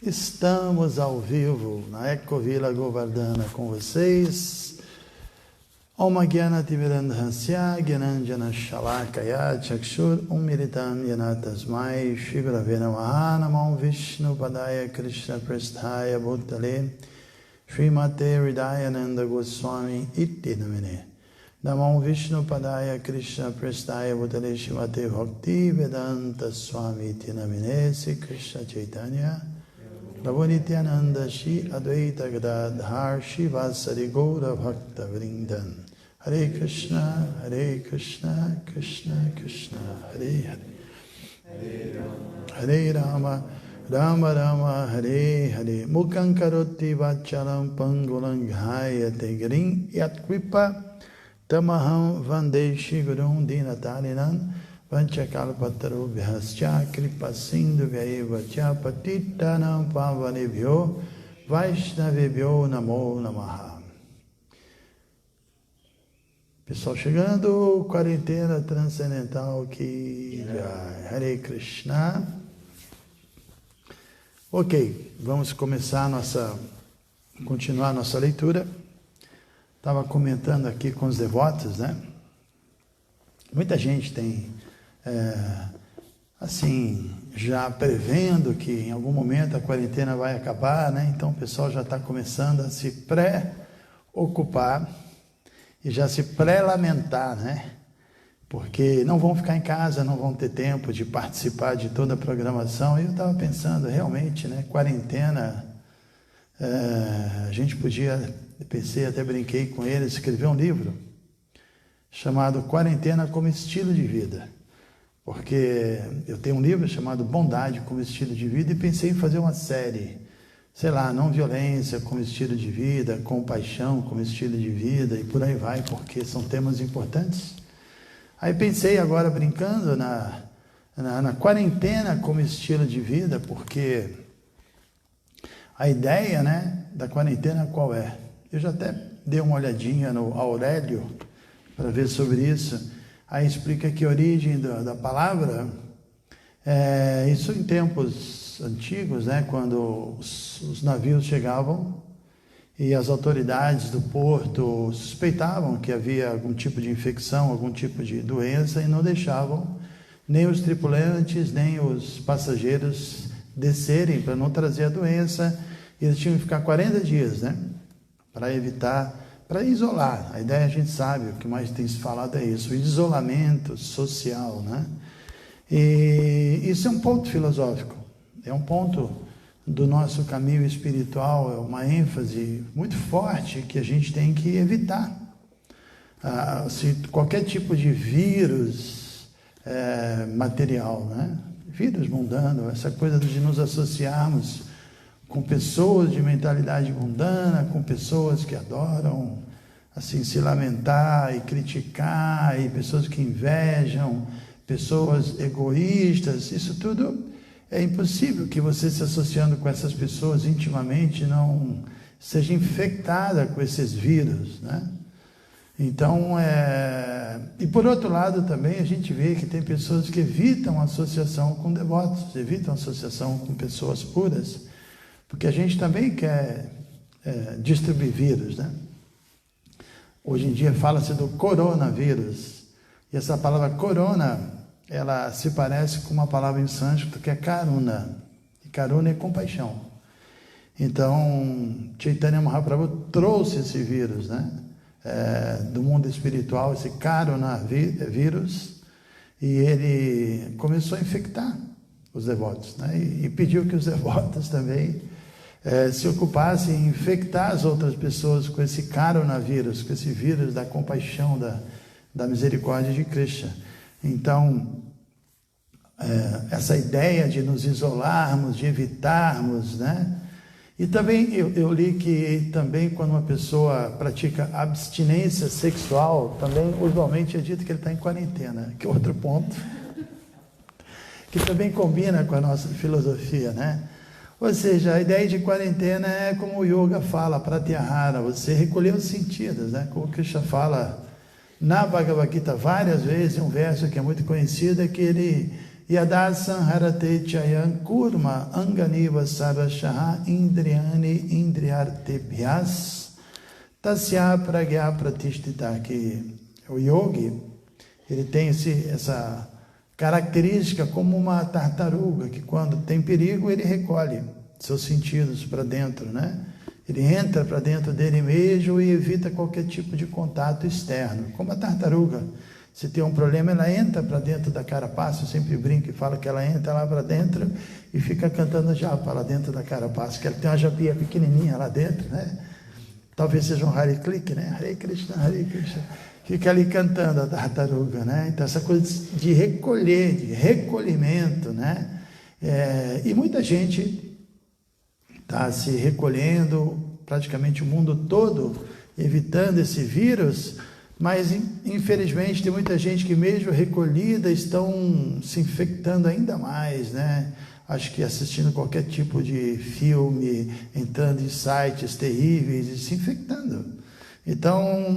Estamos ao vivo na Ecovila Govardhana com vocês. Om Gyanatimirandhasya Gyananjana Shalakaya Chakshur Umiritam Yana Tasmai Shri Gurave Namaha Namo Vishnu Padaya Krishna Prasthaya Bhutale Srimate Hridayananda Goswami Iti Namine Namo Vishnu Padaya Krishna Prasthaya Bhutale Srimate Bhakti Vedanta Swami Iti Namine Sri Krishna Chaitanya Prabhu Nityananda Shri Advaita Gadadhar Shri Vasari Gaura Bhakta Vrindan Hare Krishna, Krishna Krishna, Hare Hare, Hare Rama, Rama Rama, Hare Hare. Mukhaṁ karoti vacharam pangulam ghayate girim yatkripa tamaham vandeshi gurum dinatarinam vanchakalpatarubhyascha kripa sindhu vyayeva cha patitanam pavanebhyo vaishnavebhyo namo namaha. Pessoal chegando, quarentena transcendental que Hare Krishna. Ok, vamos continuar nossa leitura. Estava comentando aqui com os devotos, né? Muita gente tem, já prevendo que em algum momento a quarentena vai acabar, né? Então o pessoal já está começando a se preocupar e já se pré-lamentar, né? Porque não vão ficar em casa, não vão ter tempo de participar de toda a programação. E eu estava pensando, realmente, né? Quarentena, a gente podia, pensei, até brinquei com ele, escrever um livro chamado Quarentena como Estilo de Vida. Porque eu tenho um livro chamado Bondade como Estilo de Vida e pensei em fazer uma série, sei lá, não violência como estilo de vida, compaixão como estilo de vida e por aí vai, porque são temas importantes. Aí pensei agora brincando na quarentena como estilo de vida, porque a ideia, né, da quarentena qual é? Eu já até dei uma olhadinha no Aurélio para ver sobre isso. Aí explica que a origem da palavra, isso em tempos antigos, né, quando os navios chegavam e as autoridades do porto suspeitavam que havia algum tipo de infecção, algum tipo de doença e não deixavam nem os tripulantes, nem os passageiros descerem para não trazer a doença. E eles tinham que ficar 40 dias, né, para evitar, para isolar. A ideia a gente sabe, o que mais tem se falado é isso, o isolamento social, né? E isso é um ponto filosófico. É um ponto do nosso caminho espiritual, é uma ênfase muito forte que a gente tem que evitar. Se qualquer tipo de vírus material, né? Vírus mundano, essa coisa de nos associarmos com pessoas de mentalidade mundana, com pessoas que adoram assim, se lamentar e criticar, e pessoas que invejam, pessoas egoístas, isso tudo. É impossível que você, se associando com essas pessoas intimamente, não seja infectada com esses vírus, né? Então, e por outro lado também a gente vê que tem pessoas que evitam associação com devotos, evitam associação com pessoas puras, porque a gente também quer distribuir vírus, né? Hoje em dia fala-se do coronavírus, e essa palavra corona, ela se parece com uma palavra em sânscrito que é karuna, e karuna é compaixão. Então, Chaitanya Mahaprabhu trouxe esse vírus, né, do mundo espiritual, esse karuna vírus, e ele começou a infectar os devotos, né, e pediu que os devotos também se ocupassem em infectar as outras pessoas com esse karuna vírus, com esse vírus da compaixão, da misericórdia de Krishna. Então, essa ideia de nos isolarmos, de evitarmos, né? E também eu li que também quando uma pessoa pratica abstinência sexual, também usualmente é dito que ele está em quarentena, que é outro ponto, que também combina com a nossa filosofia, né? Ou seja, a ideia de quarentena é como o yoga fala, pratyahara, você recolher os sentidos, né? Como o Krishna fala na Bhagavad Gita várias vezes, um verso que é muito conhecido, é que ele Yadasan harate chayam kurma anganiva sarashaha indriyani indriyartebhyas tasya pragya pratishtita. Que o yogi, ele tem essa característica como uma tartaruga, que quando tem perigo ele recolhe seus sentidos para dentro, né? Ele entra para dentro dele mesmo e evita qualquer tipo de contato externo, como a tartaruga. Se tem um problema, ela entra para dentro da carapaça. Eu sempre brinco e falo que ela entra lá para dentro e fica cantando japa lá dentro da carapaça, que ela tem uma japinha pequenininha lá dentro, né? Talvez seja um Hare Krishna, né? Hare Krishna, Hare Krishna. Fica ali cantando a tartaruga, né? Então essa coisa de recolher, de recolhimento, né? E muita gente está se recolhendo, praticamente o mundo todo, evitando esse vírus. Mas, infelizmente, tem muita gente que, mesmo recolhida, estão se infectando ainda mais, né? Acho que assistindo qualquer tipo de filme, entrando em sites terríveis e se infectando. Então,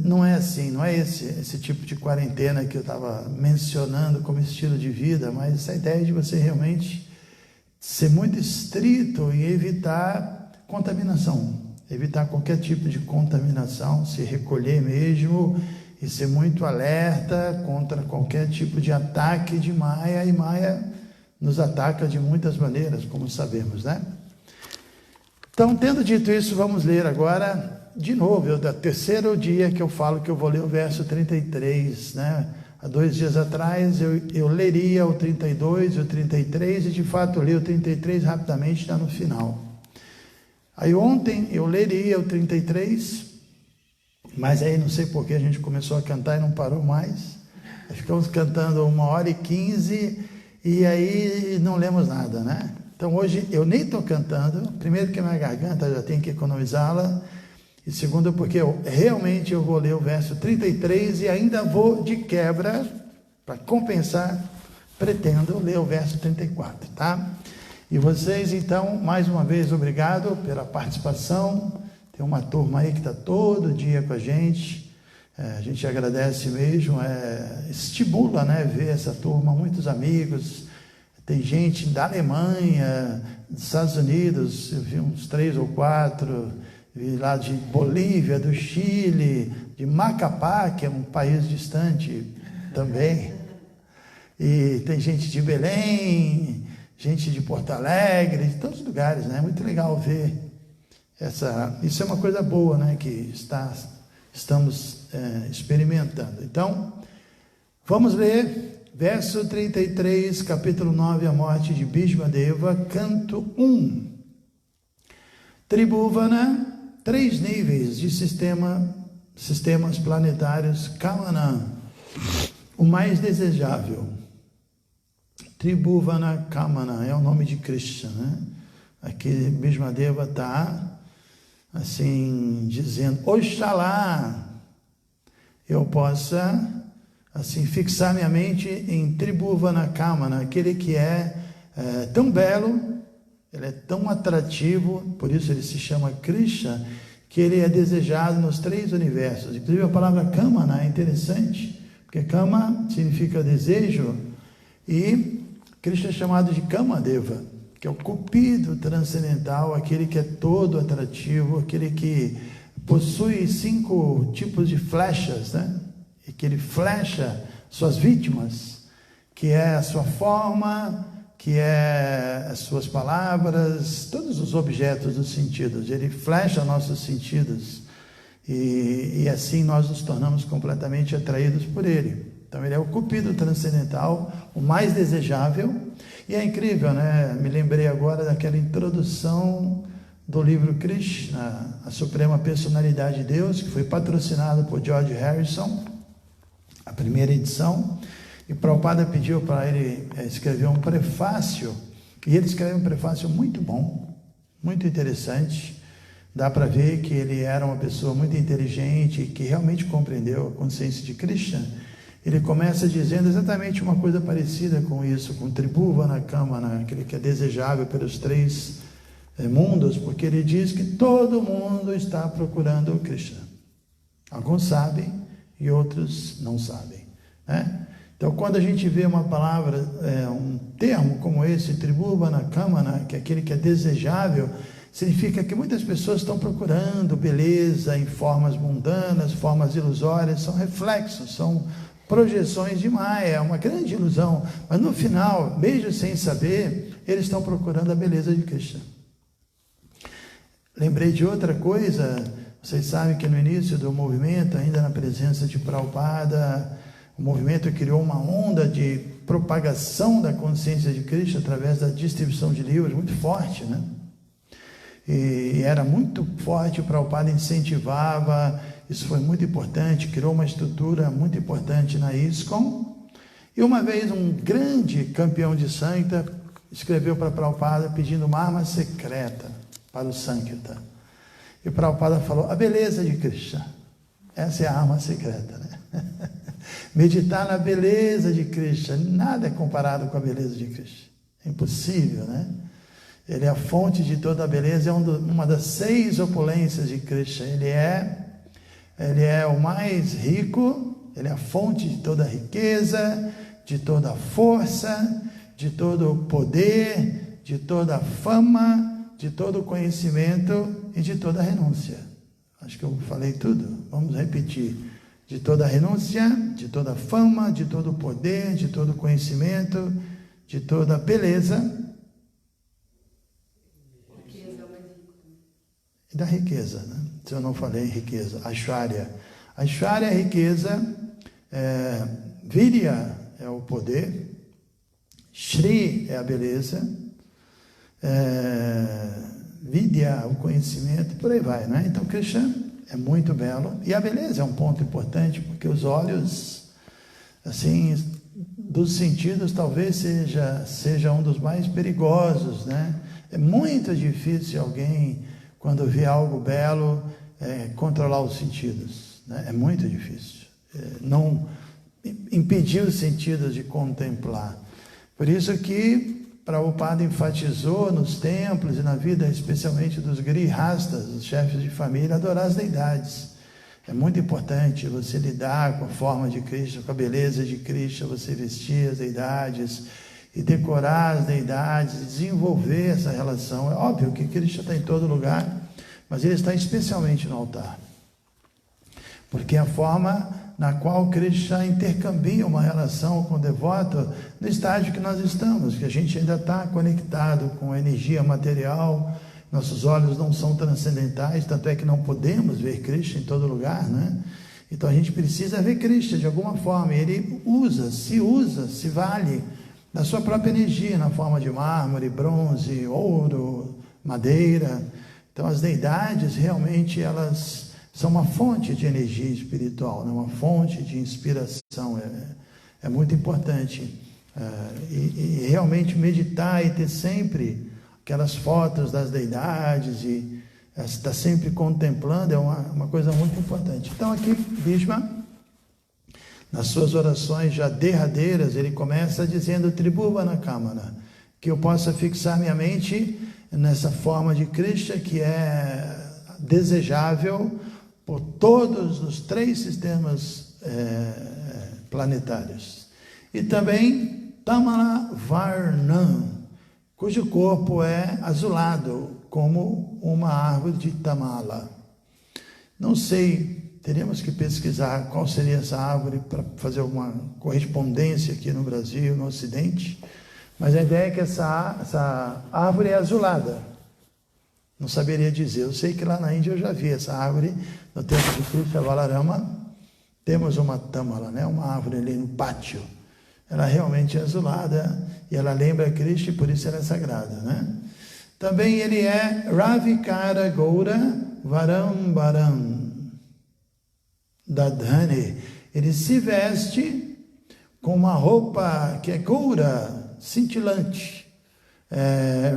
não é assim, não é esse tipo de quarentena que eu estava mencionando como estilo de vida, mas essa ideia de você realmente ser muito estrito e evitar contaminação. Evitar qualquer tipo de contaminação, se recolher mesmo e ser muito alerta contra qualquer tipo de ataque de Maya, e Maya nos ataca de muitas maneiras, como sabemos, né? Então, tendo dito isso, vamos ler agora, de novo, é o terceiro dia que eu falo que eu vou ler o verso 33, né? Há 2 dias atrás eu leria o 32 e o 33, e de fato eu li o 33 rapidamente, está no final. Aí ontem eu leria o 33, mas aí não sei porque a gente começou a cantar e não parou mais. Ficamos cantando 1h15 e aí não lemos nada, né? Então hoje eu nem estou cantando, primeiro que minha garganta já tem que economizá-la, e segundo porque realmente eu vou ler o verso 33 e ainda vou de quebra, para compensar, pretendo ler o verso 34, tá? E vocês, então, mais uma vez, obrigado pela participação. Tem uma turma aí que está todo dia com a gente. A gente agradece mesmo, estimula, né, ver essa turma, muitos amigos. Tem gente da Alemanha, dos Estados Unidos, eu vi uns 3 ou 4, vi lá de Bolívia, do Chile, de Macapá, que é um país distante também. E tem gente de Belém, gente de Porto Alegre, de todos os lugares, né? Muito legal ver isso é uma coisa boa, né? Que estamos experimentando. Então, vamos ler verso 33, capítulo 9, a morte de Bhishmadeva, canto 1. Tribhuvana, 3 níveis de sistemas planetários, Kamana, o mais desejável. Tribhuvana Kamana é o nome de Krishna, né? Aqui Bhishmadeva está assim dizendo: Oxalá eu possa assim fixar minha mente em Tribhuvana Kamana, aquele que é tão belo, ele é tão atrativo, por isso ele se chama Krishna, que ele é desejado nos 3 universos. Inclusive a palavra Kamana é interessante, porque Kama significa desejo, e Krishna é chamado de Kamadeva, que é o cupido transcendental, aquele que é todo atrativo, aquele que possui 5 tipos de flechas, né? E que ele flecha suas vítimas, que é a sua forma, que é as suas palavras, todos os objetos dos sentidos. Ele flecha nossos sentidos e assim nós nos tornamos completamente atraídos por ele. Então ele é o cupido transcendental, o mais desejável, e é incrível, né? Me lembrei agora daquela introdução do livro Krishna, a Suprema Personalidade de Deus, que foi patrocinado por George Harrison, a primeira edição, e Prabhupada pediu para ele escrever um prefácio, e ele escreveu um prefácio muito bom, muito interessante. Dá para ver que ele era uma pessoa muito inteligente, que realmente compreendeu a consciência de Krishna. Ele começa dizendo exatamente uma coisa parecida com isso, com Tribhuvana Kamana, aquele que é desejável pelos 3 mundos, porque ele diz que todo mundo está procurando o Krishna. Alguns sabem e outros não sabem, né? Então, quando a gente vê uma palavra, um termo como esse, Tribhuvana Kamana, que é aquele que é desejável, significa que muitas pessoas estão procurando beleza em formas mundanas, formas ilusórias, são reflexos, são projeções de Maya, é uma grande ilusão, mas no final, mesmo sem saber, eles estão procurando a beleza de Krishna. Lembrei de outra coisa, vocês sabem que no início do movimento, ainda na presença de Prabhupada, o movimento criou uma onda de propagação da consciência de Krishna através da distribuição de livros, muito forte, né? E era muito forte, o Prabhupada incentivava, isso foi muito importante, criou uma estrutura muito importante na ISKCON. E uma vez um grande campeão de Sankirtan escreveu para Prabhupada pedindo uma arma secreta para o Sankirtan. E o Prabhupada falou, a beleza de Krishna, essa é a arma secreta, né? Meditar na beleza de Krishna, nada é comparado com a beleza de Krishna, é impossível, né? Ele é a fonte de toda a beleza, é uma das 6 opulências de Krishna. Ele é o mais rico, ele é a fonte de toda a riqueza, de toda a força, de todo o poder, de toda a fama, de todo o conhecimento e de toda a renúncia. Acho que eu falei tudo, vamos repetir. De toda a renúncia, de toda a fama, de todo o poder, de todo o conhecimento, de toda a beleza. E da riqueza, né? Se eu não falei riqueza, Aishwarya. Aishwarya é riqueza, Virya é o poder, Shri é a beleza, Vidya, o conhecimento, por aí vai, né? Então Krishna é muito belo, e a beleza é um ponto importante, porque os olhos, assim, dos sentidos, talvez seja um dos mais perigosos, né? É muito difícil alguém, quando vê algo belo, controlar os sentidos, né? É muito difícil, não impedir os sentidos de contemplar. Por isso que Prabhupada enfatizou nos templos e na vida, especialmente dos grihastas, os chefes de família, adorar as deidades. É muito importante você lidar com a forma de Krishna, com a beleza de Krishna, você vestir as deidades e decorar as deidades, desenvolver essa relação. É óbvio que Krishna está em todo lugar, mas ele está especialmente no altar. Porque a forma na qual Krishna intercambia uma relação com o devoto no estágio que nós estamos, que a gente ainda está conectado com a energia material, nossos olhos não são transcendentais, tanto é que não podemos ver Krishna em todo lugar, né? Então a gente precisa ver Krishna de alguma forma, e ele se vale da sua própria energia, na forma de mármore, bronze, ouro, madeira. Então as deidades realmente elas são uma fonte de energia espiritual, né? Uma fonte de inspiração, é muito importante. E realmente meditar e ter sempre aquelas fotos das deidades e estar sempre contemplando é uma coisa muito importante. Então aqui Bhishma, nas suas orações já derradeiras, ele começa dizendo Tribhuvana Kamana, que eu possa fixar minha mente nessa forma de Krishna que é desejável por todos os 3 sistemas planetários. E também Tamala Varnam, cujo corpo é azulado, como uma árvore de tamala. Não sei, teríamos que pesquisar qual seria essa árvore para fazer alguma correspondência aqui no Brasil, no Ocidente, mas a ideia é que essa árvore é azulada. Não saberia dizer, eu sei que lá na Índia eu já vi essa árvore, no templo de Krishna Balarama, temos uma tamala, né? Uma árvore ali no pátio. Ela realmente é azulada e ela lembra Krishna e por isso ela é sagrada, né? Também ele é Ravikara Gaura Varambaram Dadhane. Ele se veste com uma roupa que é Gaura, cintilante.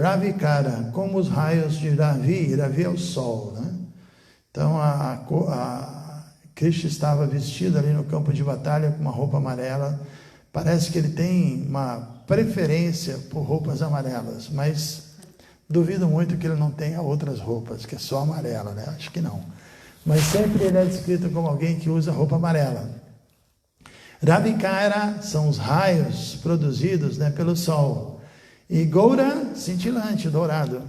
Ravikara, como os raios de Ravi. Ravi é o sol, né? Então a Krishna estava vestido ali no campo de batalha com uma roupa amarela. Parece que ele tem uma preferência por roupas amarelas, mas duvido muito que ele não tenha outras roupas, que é só amarela, né? Acho que não. Mas sempre ele é descrito como alguém que usa roupa amarela. Ravikara são os raios produzidos, né, pelo sol. E Gaura, cintilante, dourado.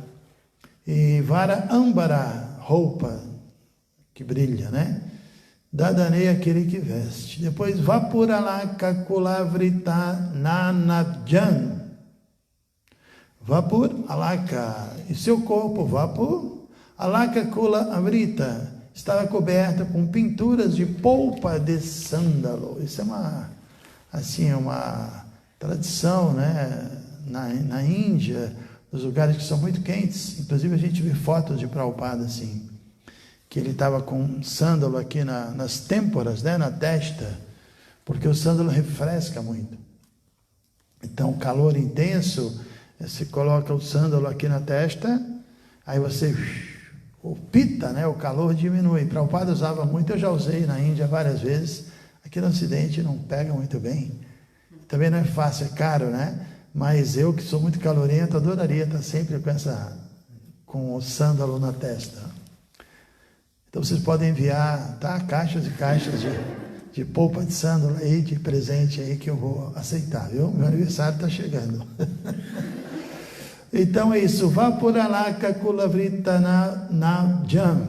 E Vara Ambara, roupa que brilha, né? Dadane, aquele que veste. Depois Vapuralaka Kulavrita Nanabjan. Vapur, alaka, e seu corpo, vapur, alaka kula avrita, estava coberto com pinturas de polpa de sândalo. Isso é uma tradição, né? Na Índia, nos lugares que são muito quentes, inclusive a gente vê fotos de Prabhupada assim, que ele estava com sândalo aqui nas têmporas, né? Na testa, porque o sândalo refresca muito. Então, o calor intenso, você coloca o sândalo aqui na testa, aí você, o pita, né, o calor diminui. Prabhupada usava muito, eu já usei na Índia várias vezes. Aqui no Ocidente não pega muito bem. Também não é fácil, é caro, né? Mas eu, que sou muito calorento, adoraria estar sempre com o sândalo na testa. Então vocês podem enviar, tá? Caixas e caixas de polpa de sândalo aí, de presente aí, que eu vou aceitar, viu? Meu aniversário está chegando. Então é isso, Vapuralaka Kulavrita Nabjan,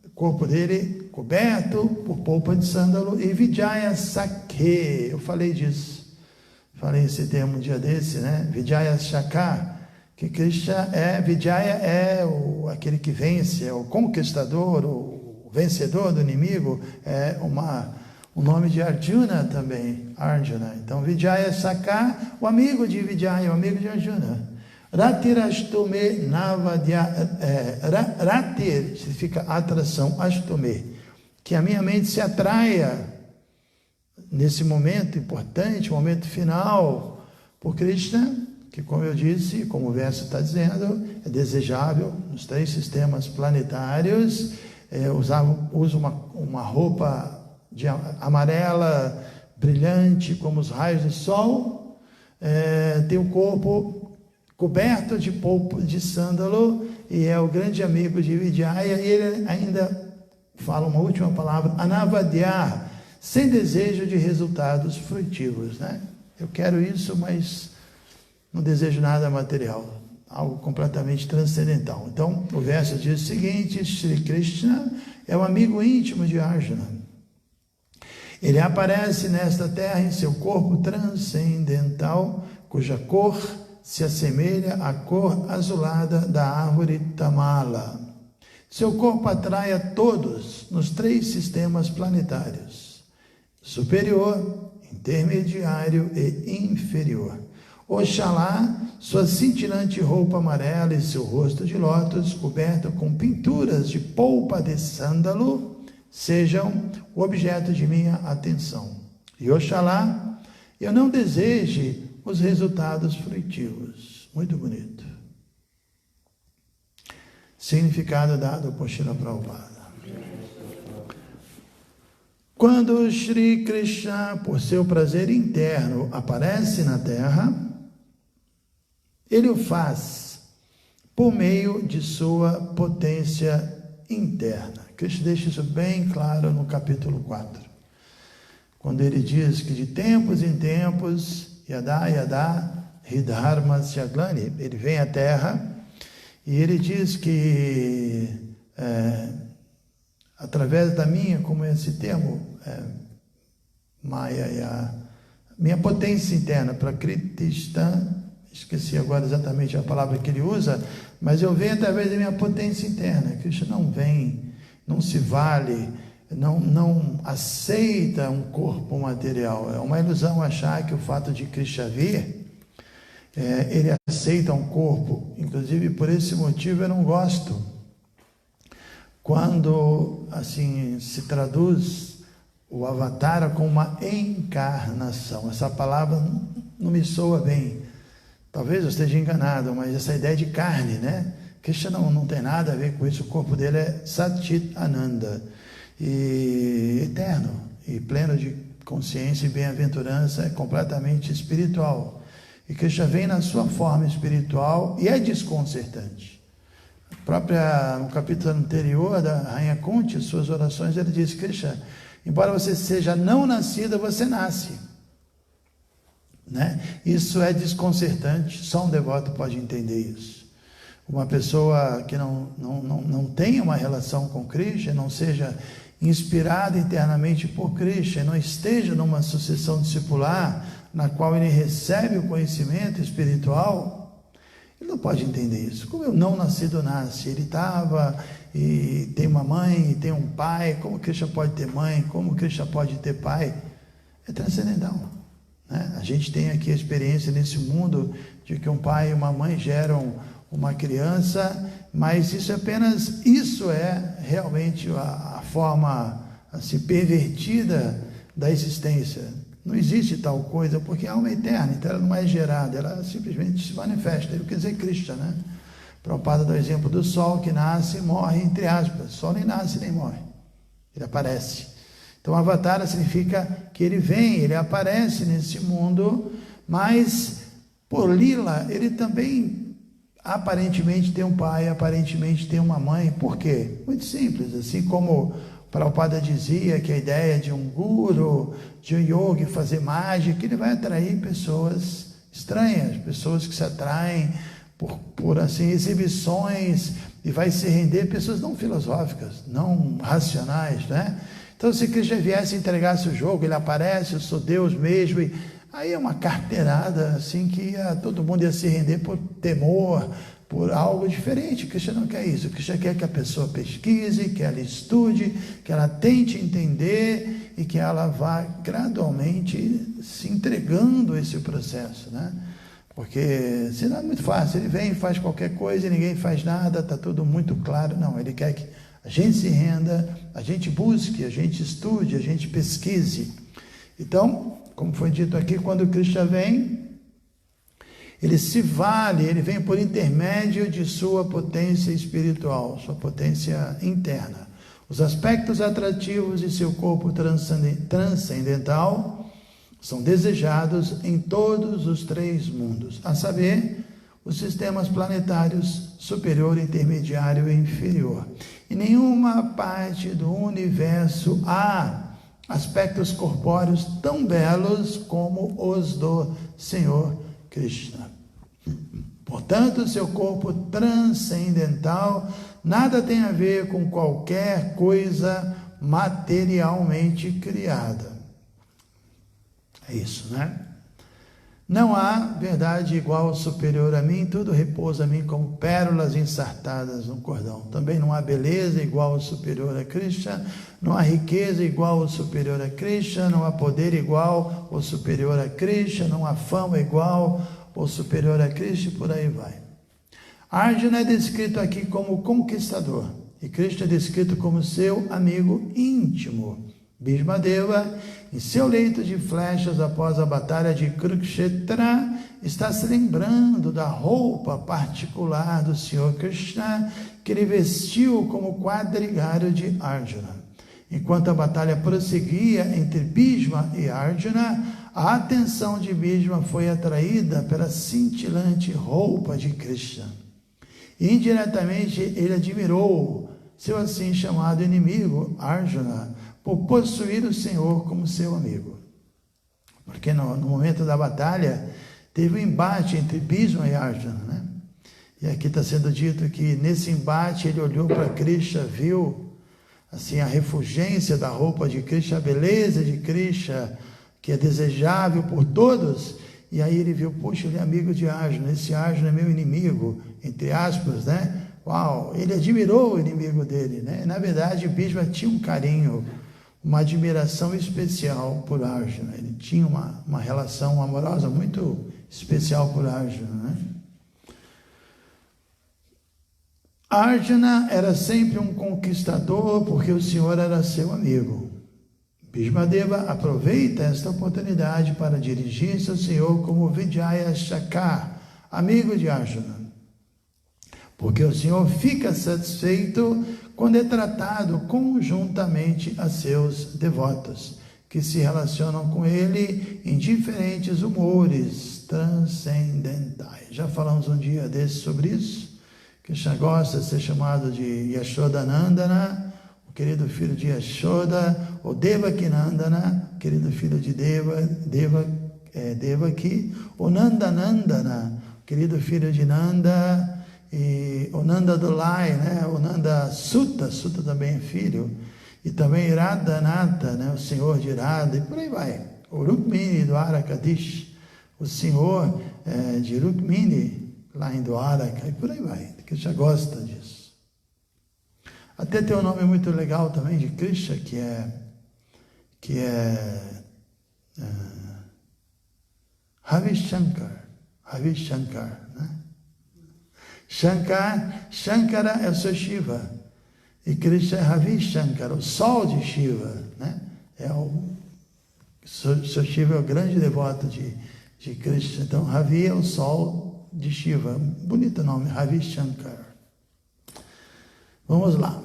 o corpo dele coberto por polpa de sândalo, e Vijaya Sakhe, eu falei disso, falei esse termo um dia desse, né? Vijaya Shaka, que Krishna Vijaya é aquele que vence, é o conquistador, o vencedor do inimigo, é o nome de Arjuna também, Arjuna. Então Vijaya Shaka, o amigo de Vijaya, o amigo de Arjuna. Ratirashtume Navadya, Ratir significa atração, Ashtume, que a minha mente se atraia nesse momento importante, momento final, por Krishna, que, como eu disse, como o verso está dizendo, é desejável nos 3 sistemas planetários. Usa uma roupa amarela, brilhante, como os raios do sol, tem o corpo coberto de polpa de sândalo, e é o grande amigo de Vijaya, e ele ainda fala uma última palavra, Anavadya, sem desejo de resultados frutivos, né? Eu quero isso, mas não desejo nada material, algo completamente transcendental. Então, o verso diz o seguinte, Shri Krishna é um amigo íntimo de Arjuna. Ele aparece nesta terra em seu corpo transcendental, cuja cor se assemelha à cor azulada da árvore Tamala. Seu corpo atrai a todos nos 3 sistemas planetários, superior, intermediário e inferior. Oxalá, sua cintilante roupa amarela e seu rosto de lótus, coberto com pinturas de polpa de sândalo, sejam o objeto de minha atenção. E oxalá, eu não deseje os resultados frutivos. Muito bonito. Significado dado por Srila Prabhupada. Quando Shri Krishna, por seu prazer interno, aparece na Terra, ele o faz por meio de sua potência interna. Krishna deixa isso bem claro no capítulo 4. Quando ele diz que de tempos em tempos, Yada Hridharma Syaglani, ele vem à Terra e ele diz que através da minha, como é esse termo, Maya, minha potência interna, Prakritistan, esqueci agora exatamente a palavra que ele usa, mas eu venho através da minha potência interna. Krishna não vem, não se vale, não aceita um corpo material. É uma ilusão achar que o fato de Krishna vir, ele aceita um corpo. Inclusive, por esse motivo, eu não gosto quando assim se traduz o Avatara como uma encarnação. Essa palavra não me soa bem. Talvez eu esteja enganado, mas essa ideia de carne, né? Krishna não tem nada a ver com isso. O corpo dele é Satchit Ananda, e eterno, e pleno de consciência e bem-aventurança, é completamente espiritual. E Krishna vem na sua forma espiritual e é desconcertante. No capítulo anterior da Rainha Kunti, suas orações, ele diz: Krishna, Embora você seja não nascida, você nasce, né? Isso é desconcertante, só um devoto pode entender isso. Uma pessoa que não tenha uma relação com Krishna, não seja inspirada internamente por Krishna, não esteja numa sucessão discipular na qual ele recebe o conhecimento espiritual, ele não pode entender isso. Como o não nascido nasce, ele estava e tem uma mãe e tem um pai, como Krishna pode ter mãe, como Krishna pode ter pai? É transcendental, né? A gente tem aqui a experiência nesse mundo de que um pai e uma mãe geram uma criança, mas isso é realmente a forma assim, pervertida da existência. Não existe tal coisa, porque a alma é eterna, então ela não é gerada, ela simplesmente se manifesta. Ele quer dizer Krishna, né? Prabhupada dá o exemplo do sol que nasce e morre, entre aspas. O sol nem nasce nem morre, ele aparece. Então Avatara significa que ele vem, ele aparece nesse mundo, mas por lila ele também aparentemente tem um pai, aparentemente tem uma mãe. Por quê? Muito simples, assim como Prabhupada dizia que a ideia de um guru, de um yogi fazer mágica, ele vai atrair pessoas estranhas, pessoas que se atraem por assim, exibições, e vai se render pessoas não filosóficas, não racionais, né? Então, se Krishna viesse e entregasse o jogo, ele aparece, eu sou Deus mesmo, e aí é uma carteirada, assim, que todo mundo ia se render por temor, por algo diferente. Krishna não quer isso. Krishna quer que a pessoa pesquise, que ela estude, que ela tente entender e que ela vá gradualmente se entregando a esse processo, né? Porque senão é muito fácil, ele vem e faz qualquer coisa e ninguém faz nada, está tudo muito claro. Não, ele quer que a gente se renda, a gente busque, a gente estude, a gente pesquise. Então, como foi dito aqui, quando Krishna vem, ele se vale, ele vem por intermédio de sua potência espiritual, sua potência interna. Os aspectos atrativos de seu corpo transcendental são desejados em todos os 3 mundos, a saber, os sistemas planetários superior, intermediário e inferior. Em nenhuma parte do universo há aspectos corpóreos tão belos como os do Senhor Krishna. Portanto, seu corpo transcendental nada tem a ver com qualquer coisa materialmente criada. É isso, né? Não há verdade igual ou superior a mim, tudo repousa a mim como pérolas ensartadas num cordão. Também não há beleza igual ou superior a Krishna, não há riqueza igual ou superior a Krishna, não há poder igual ou superior a Krishna, não há fama igual ou superior a Krishna, e por aí vai. Arjuna é descrito aqui como conquistador, e Krishna é descrito como seu amigo íntimo. Bhismadeva, em seu leito de flechas após a batalha de Kurukshetra, está se lembrando da roupa particular do Senhor Krishna que ele vestiu como quadrigário de Arjuna. Enquanto a batalha prosseguia entre Bhishma e Arjuna, a atenção de Bhishma foi atraída pela cintilante roupa de Krishna. Indiretamente, ele admirou seu assim chamado inimigo, Arjuna, por possuir o Senhor como seu amigo. Porque no momento da batalha, teve um embate entre Bhishma e Arjuna, né? E aqui está sendo dito que nesse embate ele olhou para Krishna, viu assim a refulgência da roupa de Krishna, a beleza de Krishna, que é desejável por todos, e aí ele viu, poxa, ele é amigo de Arjuna, esse Arjuna é meu inimigo, entre aspas, né? Uau, ele admirou o inimigo dele, né? Na verdade, Bhishma tinha um carinho, uma admiração especial por Arjuna, ele tinha uma relação amorosa muito especial por Arjuna, né? Arjuna era sempre um conquistador porque o Senhor era seu amigo. Bhismadeva aproveita esta oportunidade para dirigir-se ao Senhor como Vijaya Shakar, amigo de Arjuna. Porque o Senhor fica satisfeito quando é tratado conjuntamente a seus devotos, que se relacionam com ele em diferentes humores transcendentais. Já falamos um dia desse sobre isso. Krishna gosta de ser chamado de Yashodanandana, o querido filho de Yashoda, o Devakinandana, querido filho de Devaki, o Nandanandana, querido filho de Nanda, e o Nanda Dulai, né? O Nanda Sutta também é filho, e também Radhanatha, né? O senhor de Radha, e por aí vai. O Rukmini do Arakadish, o senhor de Rukmini, lá em Dwaraka, e por aí vai, que já gosta disso. Até tem um nome muito legal também de Krishna, que é Ravishankar, né? Shankara é o seu Shiva, e Krishna é Ravishankar, o sol de Shiva, né? Seu Shiva é o grande devoto de Krishna, então Ravi é o sol de Shiva, bonito nome, Ravishankar. Vamos lá.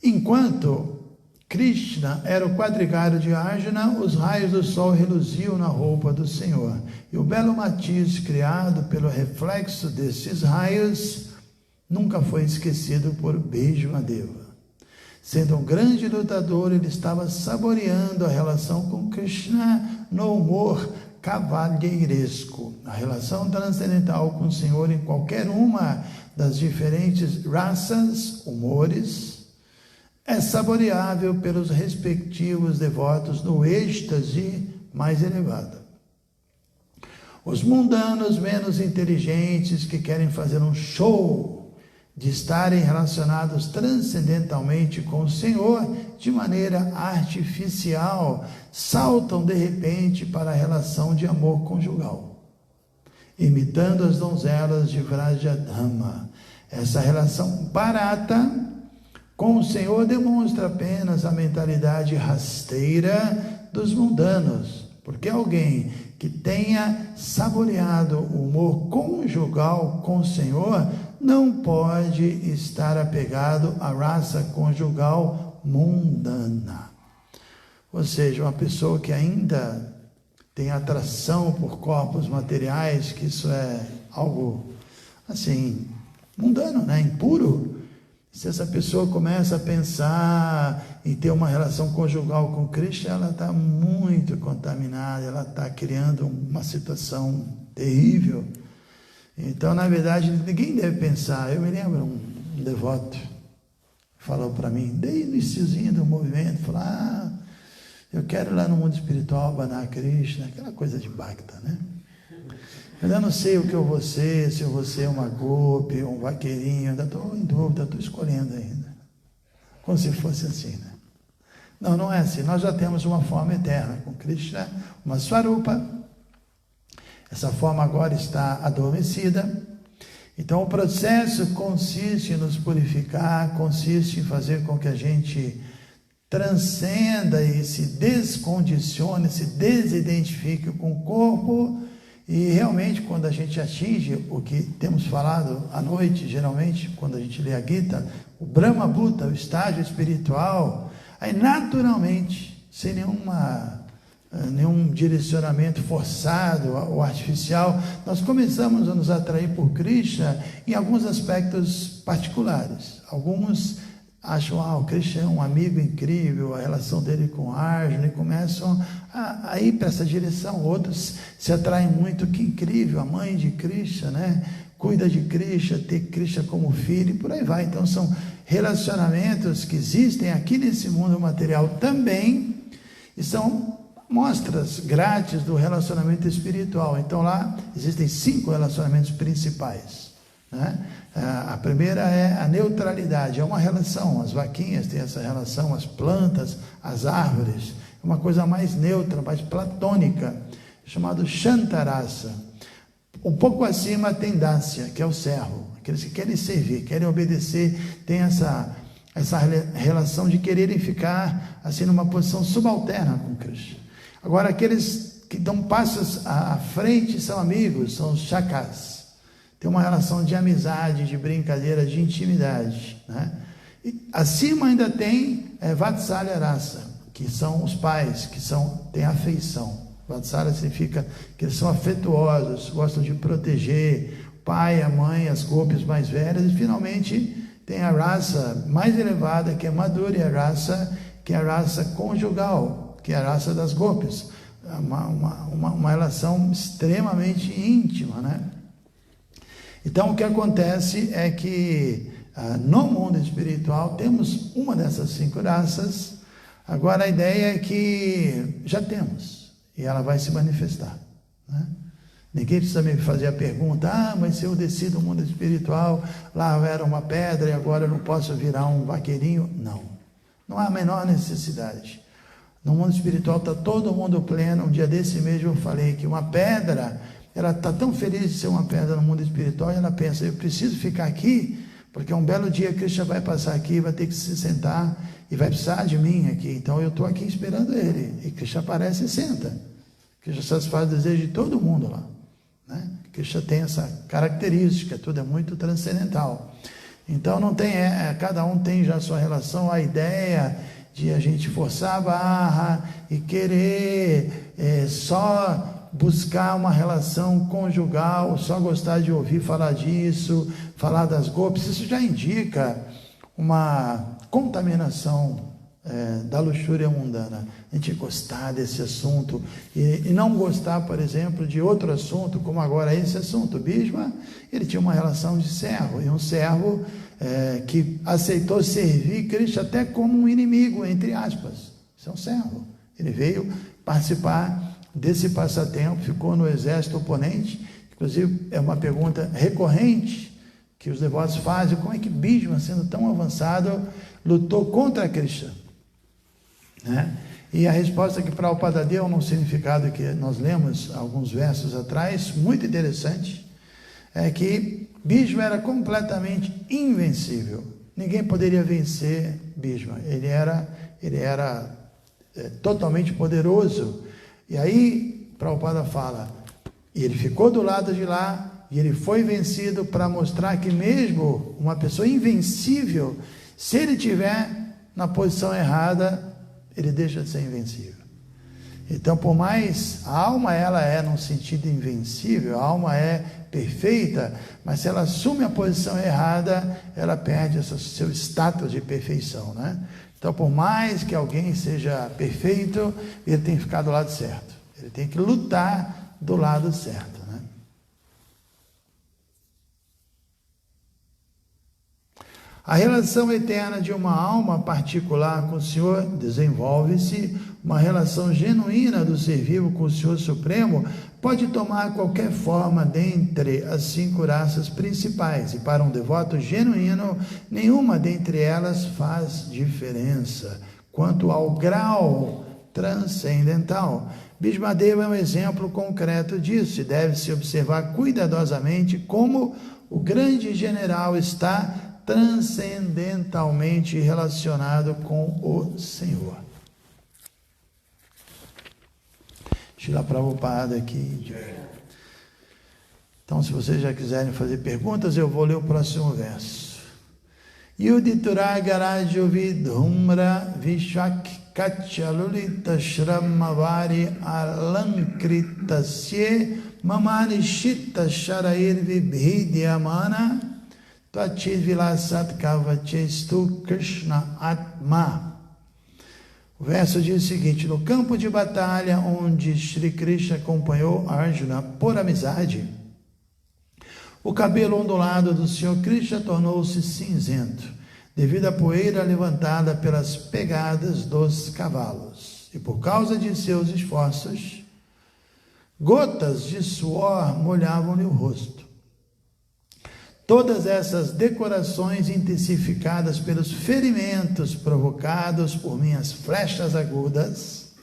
Enquanto Krishna era o quadrigário de Arjuna, os raios do sol reluziam na roupa do Senhor, e o belo matiz criado pelo reflexo desses raios nunca foi esquecido por Bhishmadeva. Sendo um grande lutador, ele estava saboreando a relação com Krishna no humor cavalheiresco. A relação transcendental com o Senhor em qualquer uma das diferentes raças, humores, é saboreável pelos respectivos devotos no êxtase mais elevado. Os mundanos menos inteligentes que querem fazer um show de estarem relacionados transcendentalmente com o Senhor de maneira artificial, saltam de repente para a relação de amor conjugal, imitando as donzelas de Vrajadhama. Essa relação barata com o Senhor demonstra apenas a mentalidade rasteira dos mundanos, porque alguém que tenha saboreado o humor conjugal com o Senhor não pode estar apegado à raça conjugal mundana. Ou seja, uma pessoa que ainda tem atração por corpos materiais, que isso é algo assim mundano, né? Impuro. Se essa pessoa começa a pensar em ter uma relação conjugal com Krishna, ela está muito contaminada, ela está criando uma situação terrível. Então, na verdade, ninguém deve pensar. Eu me lembro, um devoto falou para mim, desde o iniciozinho do movimento, falou, eu quero ir lá no mundo espiritual, abanar Krishna, aquela coisa de Bhakta, né? Eu ainda não sei o que eu vou ser, se eu vou ser uma gopi, um vaqueirinho, ainda estou em dúvida, estou escolhendo ainda. Como se fosse assim, né? Não, não é assim. Nós já temos uma forma eterna com Krishna, uma Swarupa. Essa forma agora está adormecida. Então o processo consiste em nos purificar, consiste em fazer com que a gente transcenda e se descondicione, se desidentifique com o corpo. E realmente, quando a gente atinge o que temos falado à noite, geralmente, quando a gente lê a Gita, o Brahma Bhuta, o estágio espiritual, aí naturalmente, sem nenhum direcionamento forçado ou artificial, nós começamos a nos atrair por Krishna em alguns aspectos particulares. Alguns acham, o Krishna é um amigo incrível, a relação dele com Arjuna, e começam a ir para essa direção. Outros se atraem muito, que incrível, a mãe de Krishna, né? Cuida de Krishna, ter Krishna como filho, e por aí vai. Então são relacionamentos que existem aqui nesse mundo material também, e são mostras grátis do relacionamento espiritual. Então lá existem 5 relacionamentos principais, né? A primeira é a neutralidade, é uma relação, as vaquinhas têm essa relação, as plantas, as árvores, é uma coisa mais neutra, mais platônica, chamado Shantarasa. Um pouco acima tem Dasya, que é o servo, aqueles que querem servir, querem obedecer, tem essa relação de quererem ficar assim numa posição subalterna com Krishna. Agora aqueles que dão passos à frente são amigos, são os Shakas. Tem uma relação de amizade, de brincadeira, de intimidade, né? E acima ainda tem Vatsalya Rasa, que são os pais, que têm afeição. Vatsala significa que eles são afetuosos, gostam de proteger o pai, a mãe, as gopis mais velhas, e finalmente tem a raça mais elevada, que é Madhurya, a raça que é a raça conjugal, que é a raça das gopis. Uma relação extremamente íntima, né? Então o que acontece é que no mundo espiritual temos uma dessas 5 raças. Agora a ideia é que já temos, e ela vai se manifestar, né? Ninguém precisa me fazer a pergunta, mas se eu desci do mundo espiritual, lá eu era uma pedra e agora eu não posso virar um vaqueirinho. Não há a menor necessidade. No mundo espiritual está todo mundo pleno. Um dia desse mesmo eu falei que uma pedra, ela está tão feliz de ser uma pedra no mundo espiritual, e ela pensa, eu preciso ficar aqui, porque um belo dia Krishna vai passar aqui, vai ter que se sentar e vai precisar de mim aqui, então eu estou aqui esperando ele, e Krishna aparece e senta. Krishna satisfaz o desejo de todo mundo lá, né? Krishna tem essa característica, tudo é muito transcendental. Então não tem, cada um tem já a sua relação. A ideia de a gente forçar a barra e querer só buscar uma relação conjugal, só gostar de ouvir falar disso, falar das gopis, isso já indica uma contaminação da luxúria mundana. A gente gostar desse assunto e não gostar, por exemplo, de outro assunto, como agora esse assunto. Bhishma, ele tinha uma relação de servo, e um servo que aceitou servir Krishna até como um inimigo, entre aspas. Isso é um servo. Ele veio participar desse passatempo, ficou no exército oponente. Inclusive é uma pergunta recorrente que os devotos fazem: como é que Bhishma, sendo tão avançado, lutou contra Krishna, né? E a resposta que Prabhupada deu num significado que nós lemos alguns versos atrás, muito interessante, é que Bhishma era completamente invencível. Ninguém poderia vencer Bhishma. Ele era totalmente poderoso. E aí Prabhupada fala, e ele ficou do lado de lá, e ele foi vencido para mostrar que mesmo uma pessoa invencível, se ele estiver na posição errada, ele deixa de ser invencível. Então, por mais a alma, ela é num sentido invencível, a alma é perfeita, mas se ela assume a posição errada, ela perde seu status de perfeição, né? Então, por mais que alguém seja perfeito, ele tem que ficar do lado certo, ele tem que lutar do lado certo, né? A relação eterna de uma alma particular com o Senhor desenvolve-se. Uma relação genuína do ser vivo com o Senhor Supremo pode tomar qualquer forma dentre as 5 raças principais, e para um devoto genuíno, nenhuma dentre elas faz diferença quanto ao grau transcendental. Bhismadeva é um exemplo concreto disso, e deve-se observar cuidadosamente como o grande general está transcendentalmente relacionado com o Senhor. Srila Prabhupada aqui. Então, se vocês já quiserem fazer perguntas, eu vou ler o próximo verso. Yuditura garajo vidhumra vishak kachalulita shrammavari alankritasye mamanishita sharair vibhidyamana Tvachidvilasat kavachestu Krishna Atma. O verso diz o seguinte: no campo de batalha onde Shri Krishna acompanhou Arjuna por amizade, o cabelo ondulado do Senhor Krishna tornou-se cinzento, devido à poeira levantada pelas pegadas dos cavalos. E por causa de seus esforços, gotas de suor molhavam-lhe o rosto. Todas essas decorações intensificadas pelos ferimentos provocados por minhas flechas agudas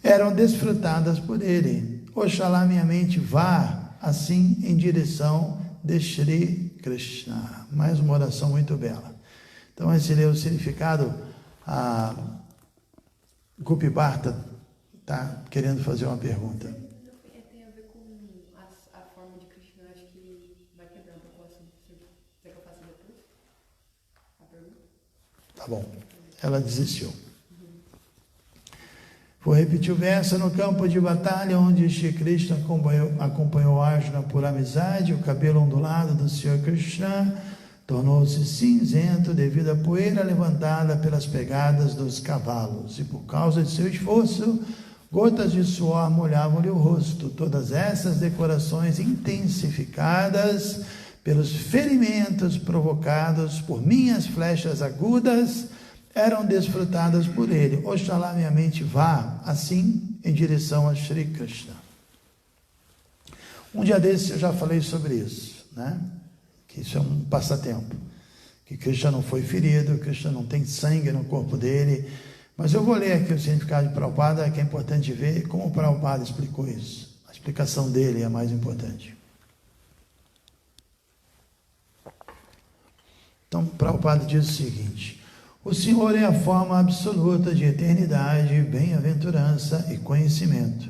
eram desfrutadas por ele. Oxalá minha mente vá assim em direção de Shri Krishna. Mais uma oração muito bela. Então esse é o significado. A Gopi Bharta está querendo fazer uma pergunta. Tá bom, ela desistiu. For Vou repetir o verso: no campo de batalha, onde Shri Krishna acompanhou Arjuna por amizade, o cabelo ondulado do Senhor Krishna tornou-se cinzento devido à poeira levantada pelas pegadas dos cavalos, e por causa de seu esforço, gotas de suor molhavam-lhe o rosto. Todas essas decorações intensificadas pelos ferimentos provocados por minhas flechas agudas eram desfrutadas por ele. Oxalá minha mente vá assim em direção a Shri Krishna. Um dia desses eu já falei sobre isso, né? Que isso é um passatempo, que Krishna não foi ferido, Krishna não tem sangue no corpo dele. Mas eu vou ler aqui o significado de Prabhupada, que é importante ver como o Prabhupada explicou isso. A explicação dele é a mais importante. Então, Prabhupada diz o seguinte: o Senhor é a forma absoluta de eternidade, bem-aventurança e conhecimento.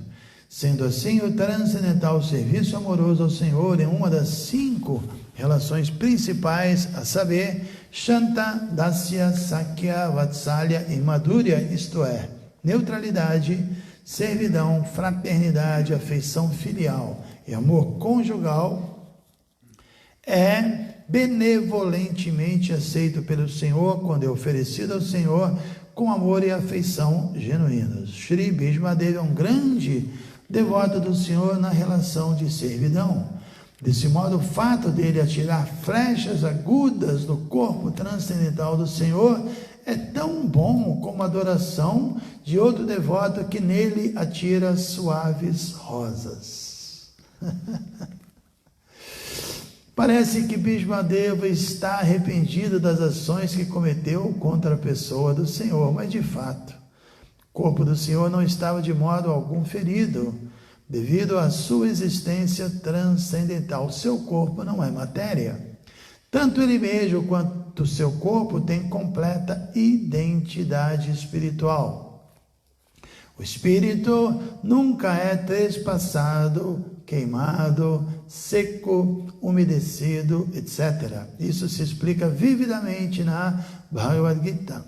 Sendo assim, o transcendental serviço amoroso ao Senhor é uma das 5 relações principais, a saber, Shanta, Dasya, Sakya, Vatsalya e Madhurya, isto é, neutralidade, servidão, fraternidade, afeição filial e amor conjugal, é benevolentemente aceito pelo Senhor quando é oferecido ao Senhor com amor e afeição genuínos. Shri Bhishmadeva é um grande devoto do Senhor na relação de servidão. Desse modo, o fato dele atirar flechas agudas no corpo transcendental do Senhor é tão bom como a adoração de outro devoto que nele atira suaves rosas. Parece que Bhishmadeva está arrependido das ações que cometeu contra a pessoa do Senhor, mas de fato, o corpo do Senhor não estava de modo algum ferido, devido à sua existência transcendental. Seu corpo não é matéria. Tanto ele mesmo quanto seu corpo têm completa identidade espiritual. O espírito nunca é trespassado, queimado, seco, umedecido, etc. Isso se explica vividamente na Bhagavad Gita.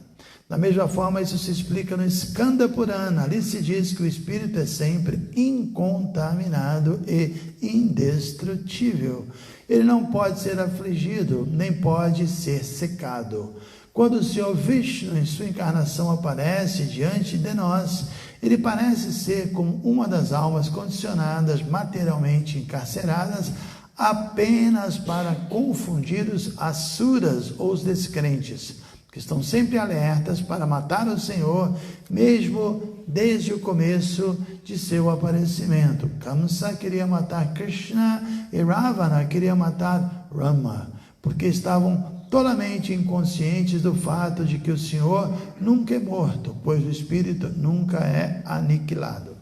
Da mesma forma, isso se explica no Skanda Purana. Ali se diz que o espírito é sempre incontaminado e indestrutível. Ele não pode ser afligido, nem pode ser secado. Quando o Senhor Vishnu, em sua encarnação, aparece diante de nós, ele parece ser como uma das almas condicionadas, materialmente encarceradas, apenas para confundir os asuras ou os descrentes, que estão sempre alertas para matar o Senhor, mesmo desde o começo de seu aparecimento. Kamsa queria matar Krishna e Ravana queria matar Rama, porque estavam totalmente inconscientes do fato de que o Senhor nunca é morto, pois o espírito nunca é aniquilado.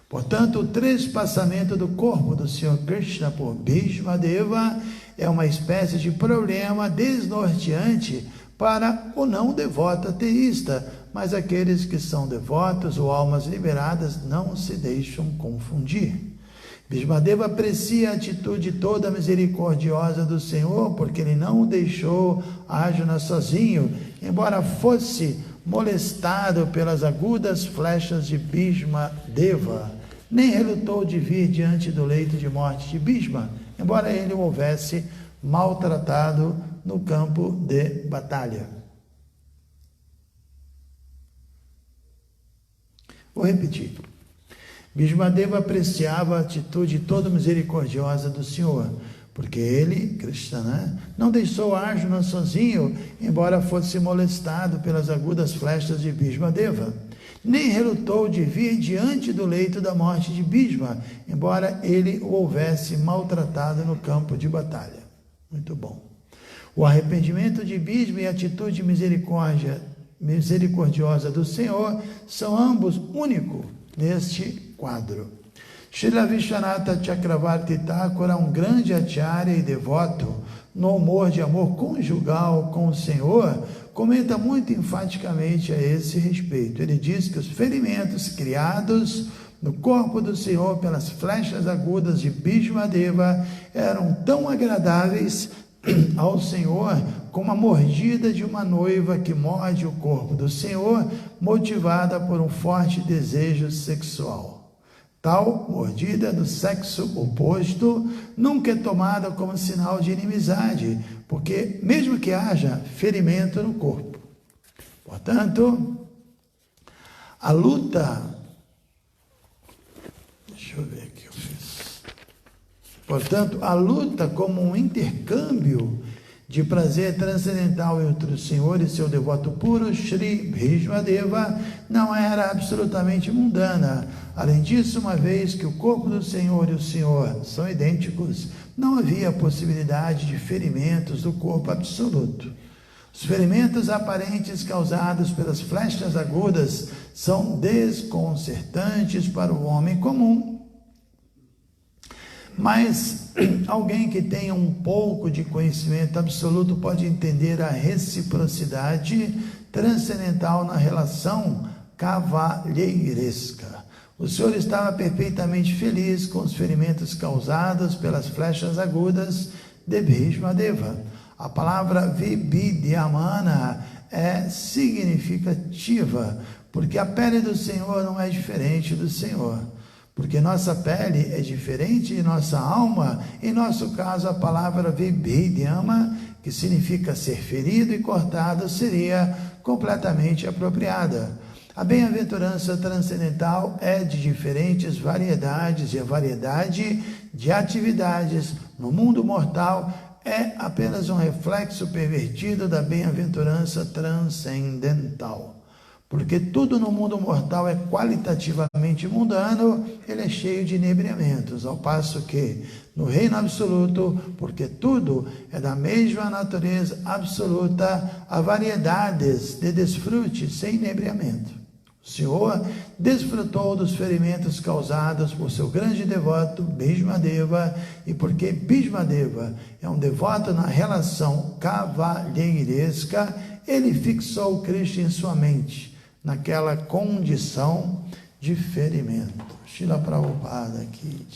Portanto, o trespassamento do corpo do Senhor Krishna por Bhishmadeva é uma espécie de problema desnorteante para o não devoto ateísta, mas aqueles que são devotos ou almas liberadas não se deixam confundir. Bhishmadeva aprecia a atitude toda misericordiosa do Senhor, porque ele não o deixou Arjuna sozinho, embora fosse molestado pelas agudas flechas de Bhishmadeva, nem relutou de vir diante do leito de morte de Bhishma, embora ele o houvesse maltratado no campo de batalha. Vou repetir. Bhishmadeva apreciava a atitude toda misericordiosa do Senhor, porque ele, Krishna, não deixou Arjuna sozinho, embora fosse molestado pelas agudas flechas de Bhishmadeva, nem relutou de vir diante do leito da morte de Bhishma, embora ele o houvesse maltratado no campo de batalha. Muito bom. O arrependimento de Bhishma e a atitude misericordiosa do Senhor são ambos únicos neste quadro. Srila Vishwanatha Chakravarti Thakur é um grande acharya e devoto no humor de amor conjugal com o Senhor, comenta muito enfaticamente a esse respeito. Ele diz que os ferimentos criados no corpo do Senhor pelas flechas agudas de Bhishmadeva eram tão agradáveis ao Senhor como a mordida de uma noiva que morde o corpo do Senhor, motivada por um forte desejo sexual. Tal mordida do sexo oposto nunca é tomada como sinal de inimizade, porque mesmo que haja ferimento no corpo. Portanto, a luta... Deixa eu ver aqui, eu fiz. Portanto, a luta como um intercâmbio de prazer transcendental entre o Senhor e seu devoto puro, Shri Bhishmadeva, não era absolutamente mundana. Além disso, uma vez que o corpo do Senhor e o Senhor são idênticos, não havia possibilidade de ferimentos do corpo absoluto. Os ferimentos aparentes causados pelas flechas agudas são desconcertantes para o homem comum. Mas alguém que tenha um pouco de conhecimento absoluto pode entender a reciprocidade transcendental na relação cavalheiresca. O Senhor estava perfeitamente feliz com os ferimentos causados pelas flechas agudas de Bhishmadeva. A palavra Vibhidyamana é significativa, porque a pele do Senhor não é diferente do Senhor. Porque nossa pele é diferente de nossa alma, em nosso caso a palavra Vibhidyama, que significa ser ferido e cortado, seria completamente apropriada. A bem-aventurança transcendental é de diferentes variedades, e a variedade de atividades no mundo mortal é apenas um reflexo pervertido da bem-aventurança transcendental. Porque tudo no mundo mortal é qualitativamente mundano, ele é cheio de inebriamentos, ao passo que no reino absoluto, porque tudo é da mesma natureza absoluta, há variedades de desfrute sem inebriamento. O Senhor desfrutou dos ferimentos causados por seu grande devoto Bhishmadeva, e porque Bhishmadeva é um devoto na relação cavalheiresca, ele fixou Krishna em sua mente, naquela condição de ferimento. Srila Prabhupada aqui.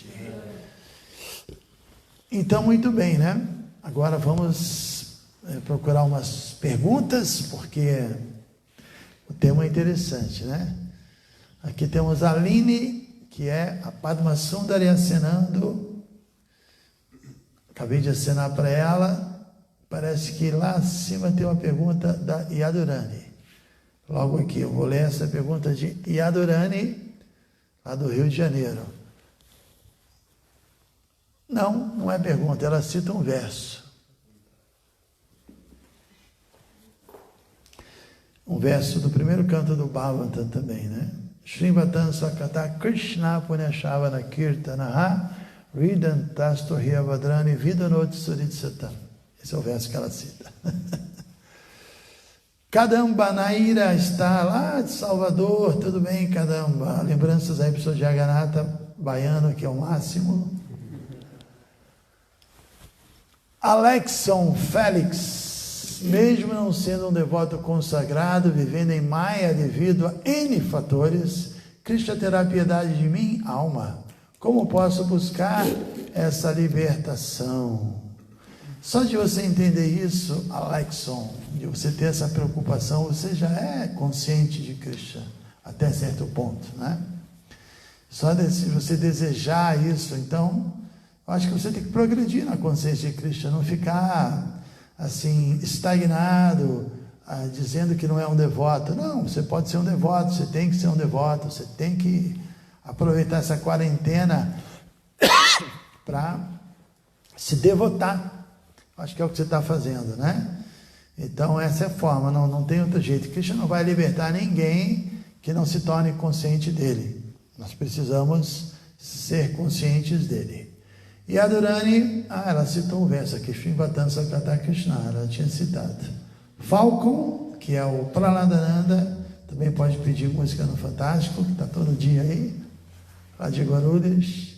Então, muito bem, né? Agora vamos procurar umas perguntas, porque o tema é interessante, né? Aqui temos a Aline, que é a Padma Sundari acenando. Acabei de acenar para ela. Parece que lá acima tem uma pergunta da Yadurani. Logo aqui, eu vou ler essa pergunta de Yadurani, lá do Rio de Janeiro. Não é pergunta, ela cita um verso. Um verso do primeiro canto do Bhagavatam também, né? Srimatan Sakata Krishna Punyashavana Kirtanaha Ridantasto Hyavadrani Vidanot Suritsatam. Esse é o verso que ela cita. Kadamba Naira está lá de Salvador, tudo bem, Kadamba? Lembranças aí para o Sr. Jagannatha baiano, que é o máximo. Alexson Félix, mesmo não sendo um devoto consagrado, vivendo em Maya devido a N fatores, Krishna terá piedade de mim, alma. Como posso buscar essa libertação? Só de você entender isso, Alexson, de você ter essa preocupação, você já é consciente de Krishna, até certo ponto, né? Só de você desejar isso, então, eu acho que você tem que progredir na consciência de Krishna, não ficar, assim, estagnado, dizendo que não é um devoto. Não, você pode ser um devoto, você tem que ser um devoto, você tem que aproveitar essa quarentena para se devotar. Acho que é o que você está fazendo, né? Então, essa é a forma, não tem outro jeito. Krishna não vai libertar ninguém que não se torne consciente dele. Nós precisamos ser conscientes dele. E a Durani, ela citou um verso aqui, Shrimbatan Sakata Krishna, ela tinha citado. Falcon, que é o Praladananda, também pode pedir música no Fantástico, que está todo dia aí, lá de Guarulhos.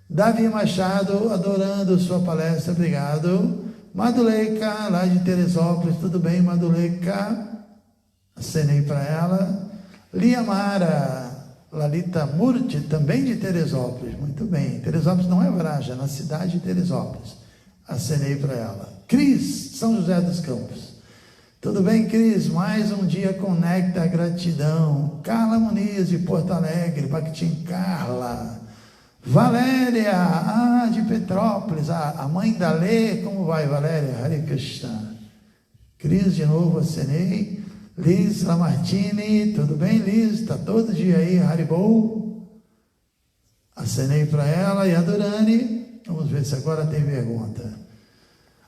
Davi Machado, adorando sua palestra, obrigado. Maduleika, lá de Teresópolis, tudo bem, Maduleika? Acenei para ela. Liamara, Lalita Murti, também de Teresópolis, muito bem. Teresópolis não é Vraja, é na cidade de Teresópolis. acenei para ela. Cris, São José dos Campos. Tudo bem, Cris? Mais um dia conecta, gratidão. Carla Muniz, de Porto Alegre, Bactim Carla. Valéria, de Petrópolis, a mãe da Lê, como vai, Valéria? Hare Krishna. Cris, de novo, acenei. Liz Lamartine, tudo bem, Liz? Está todo dia aí, Haribo. Acenei para ela. E a Durane, vamos ver se agora tem pergunta.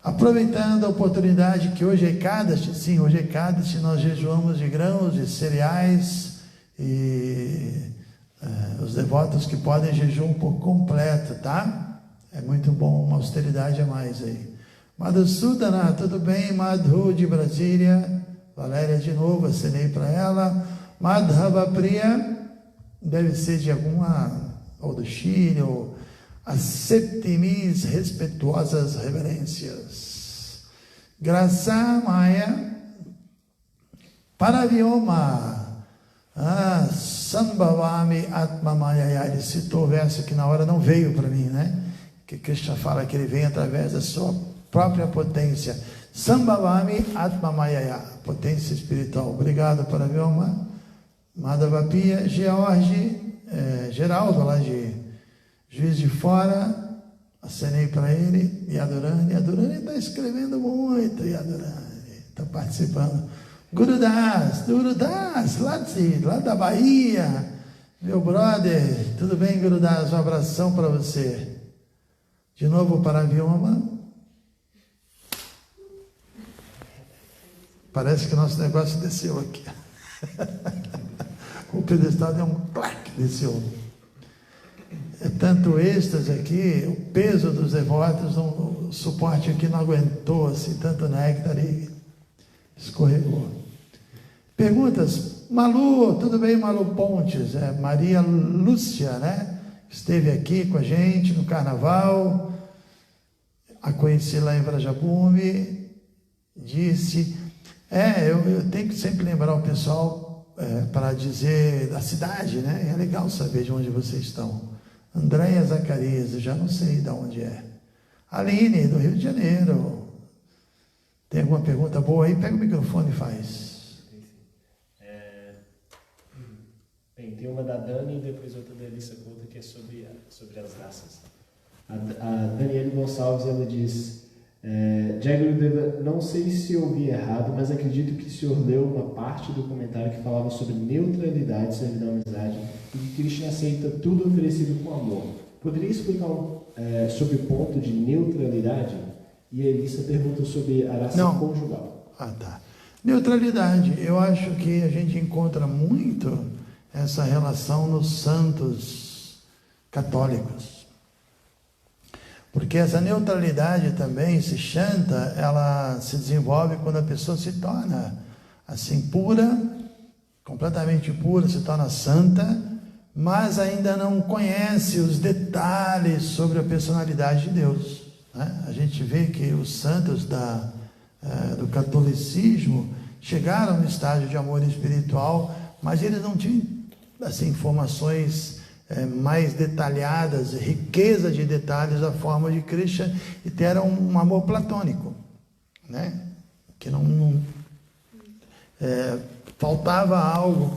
Aproveitando a oportunidade que hoje é Ekadashi, sim, hoje é Ekadashi, nós jejuamos de grãos, de cereais e os devotos que podem jejum por completo, tá? É muito bom, uma austeridade a mais aí. Madhusudana, tudo bem? Madhu de Brasília, Valéria de novo, acenei para ela. Madhava Priya, deve ser de alguma, ou do Chile, ou accepte-me respeituosas reverências. Graça Maia, Paravioma, Sambhavami Atma Mayaya. Ele citou o verso que na hora não veio para mim, né? Que Krishna fala que ele vem através da sua própria potência. Sambhavami Atma Mayaya, potência espiritual. Obrigado, Paravioma. Madhavapia, Geraldo, lá de Juiz de Fora, acenei para ele. E a Durane está escrevendo muito, e a Durane está participando. Gurudas, lá da Bahia, meu brother, tudo bem, Gurudas? Um abração para você. De novo para a Vioma. Parece que o nosso negócio desceu aqui. O pedestal deu um clac, desceu. É tanto êxtase aqui, o peso dos devotos, o suporte aqui não aguentou, assim, tanto néctar e escorregou. Perguntas? Malu, tudo bem, Malu Pontes? Maria Lúcia, né? Esteve aqui com a gente no carnaval, a conheci lá em Vrajabume, disse, eu tenho que sempre lembrar o pessoal para dizer da cidade, né? É legal saber de onde vocês estão. Andréia Zacarias, eu já não sei de onde é. Aline, do Rio de Janeiro. Tem alguma pergunta boa aí? Pega o microfone e faz. Tem uma da Dani e depois outra da Elissa Couto, que é sobre as raças. A Daniele Gonçalves, ela diz, Jagurudeva, não sei se ouvi errado, mas acredito que o senhor leu uma parte do comentário que falava sobre neutralidade, servidão, amizade, e que Krishna aceita tudo oferecido com amor. Poderia explicar sobre o ponto de neutralidade? E a Elissa pergunta sobre a raça conjugal. Tá. Neutralidade, eu acho que a gente encontra muito essa relação nos santos católicos. Porque essa neutralidade também, se chanta, ela se desenvolve quando a pessoa se torna assim pura, completamente pura, se torna santa, mas ainda não conhece os detalhes sobre a personalidade de Deus, né? A gente vê que os santos do catolicismo chegaram no estágio de amor espiritual, mas eles não tinham assim, informações mais detalhadas, riqueza de detalhes da forma de Krishna, e deram um amor platônico, né? Que não faltava algo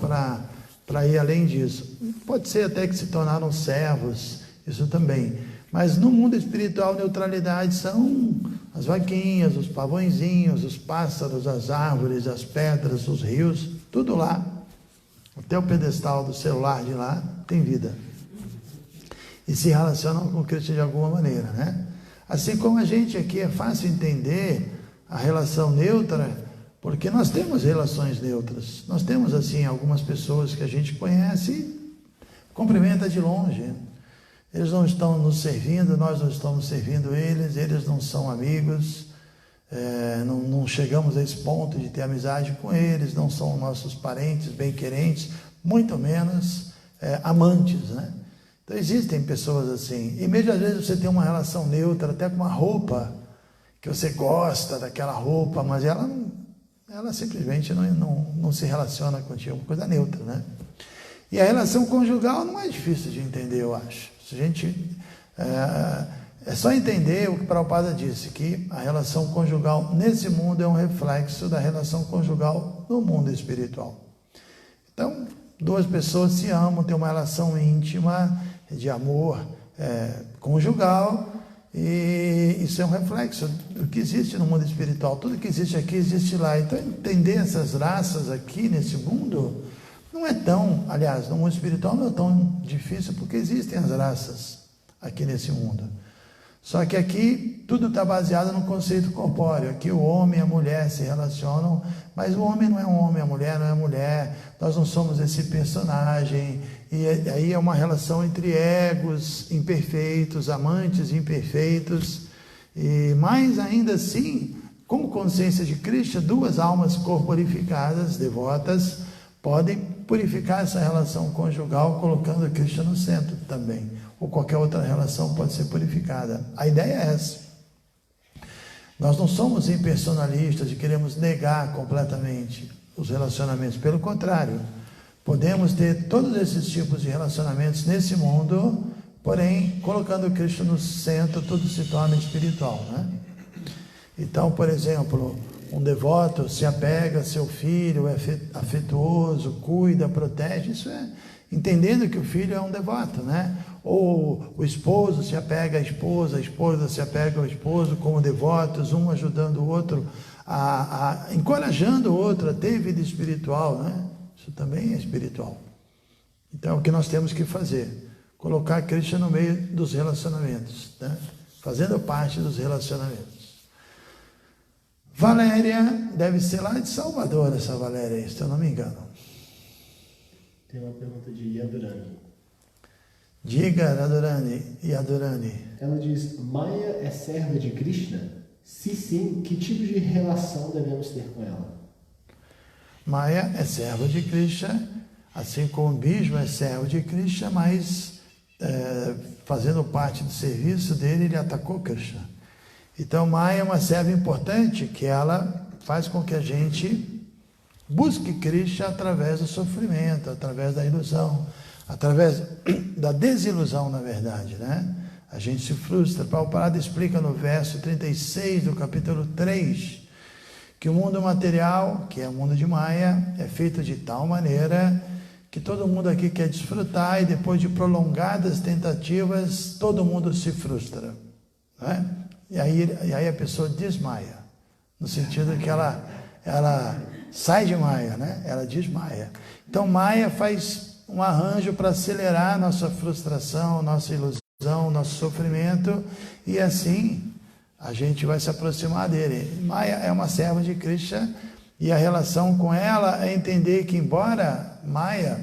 para ir além disso. Pode ser até que se tornaram servos, isso também. Mas no mundo espiritual, neutralidade são as vaquinhas, os pavõezinhos, os pássaros, as árvores, as pedras, os rios, tudo lá. Até o pedestal do celular de lá tem vida. E se relacionam com o Krishna de alguma maneira, né? Assim como a gente aqui é fácil entender a relação neutra, porque nós temos relações neutras. Nós temos, assim, algumas pessoas que a gente conhece e cumprimenta de longe. Eles não estão nos servindo, nós não estamos servindo eles não são amigos, não chegamos a esse ponto de ter amizade com eles, não são nossos parentes, bem-querentes, muito menos amantes, né? Então existem pessoas assim, e mesmo às vezes você tem uma relação neutra, até com uma roupa, que você gosta daquela roupa, mas ela simplesmente não se relaciona contigo, uma coisa neutra, né? E a relação conjugal não é difícil de entender, eu acho. Se a gente É só entender o que Prabhupada disse, que a relação conjugal nesse mundo é um reflexo da relação conjugal no mundo espiritual. Então, duas pessoas se amam, têm uma relação íntima de amor conjugal, e isso é um reflexo do que existe no mundo espiritual. Tudo que existe aqui existe lá. Então, entender essas raças aqui nesse mundo não é tão, aliás, no mundo espiritual não é tão difícil, porque existem as raças aqui nesse mundo. Só que aqui tudo está baseado no conceito corpóreo. Aqui o homem e a mulher se relacionam, mas o homem não é um homem, a mulher não é mulher. Nós não somos esse personagem. E aí é uma relação entre egos imperfeitos, amantes imperfeitos. Mas ainda assim, com consciência de Krishna, duas almas corporificadas, devotas, podem purificar essa relação conjugal colocando Krishna no centro também. Ou qualquer outra relação pode ser purificada. A ideia é essa. Nós não somos impersonalistas e queremos negar completamente os relacionamentos. Pelo contrário, podemos ter todos esses tipos de relacionamentos nesse mundo, porém, colocando Krishna no centro, tudo se torna espiritual, né? Então, por exemplo, um devoto se apega a seu filho, é afetuoso, cuida, protege, isso é entendendo que o filho é um devoto, né? Ou o esposo se apega à esposa, a esposa se apega ao esposo como devotos, um ajudando o outro, encorajando o outro a ter vida espiritual, né? Isso também é espiritual. Então, é o que nós temos que fazer, colocar Krishna no meio dos relacionamentos, né? Fazendo parte dos relacionamentos. Valéria, deve ser lá de Salvador, essa Valéria, se eu não me engano. Tem uma pergunta de Yadurani. Diga, Yadurani. Ela diz, Maya é serva de Krishna? Se sim, que tipo de relação devemos ter com ela? Maya é serva de Krishna, assim como Bhishma é servo de Krishna, mas fazendo parte do serviço dele, ele atacou Krishna. Então, Maya é uma serva importante, que ela faz com que a gente busque Krishna através do sofrimento, através da ilusão, através da desilusão, na verdade, né? A gente se frustra. Prabhupada explica no verso 36 do capítulo 3, que o mundo material, que é o mundo de Maya, é feito de tal maneira que todo mundo aqui quer desfrutar e depois de prolongadas tentativas, todo mundo se frustra, né? E aí a pessoa desmaia, no sentido que ela sai de Maya, né? Ela desmaia. Então Maya faz um arranjo para acelerar nossa frustração, nossa ilusão, nosso sofrimento, e assim a gente vai se aproximar dele. Maya é uma serva de Krishna, e a relação com ela é entender que, embora Maya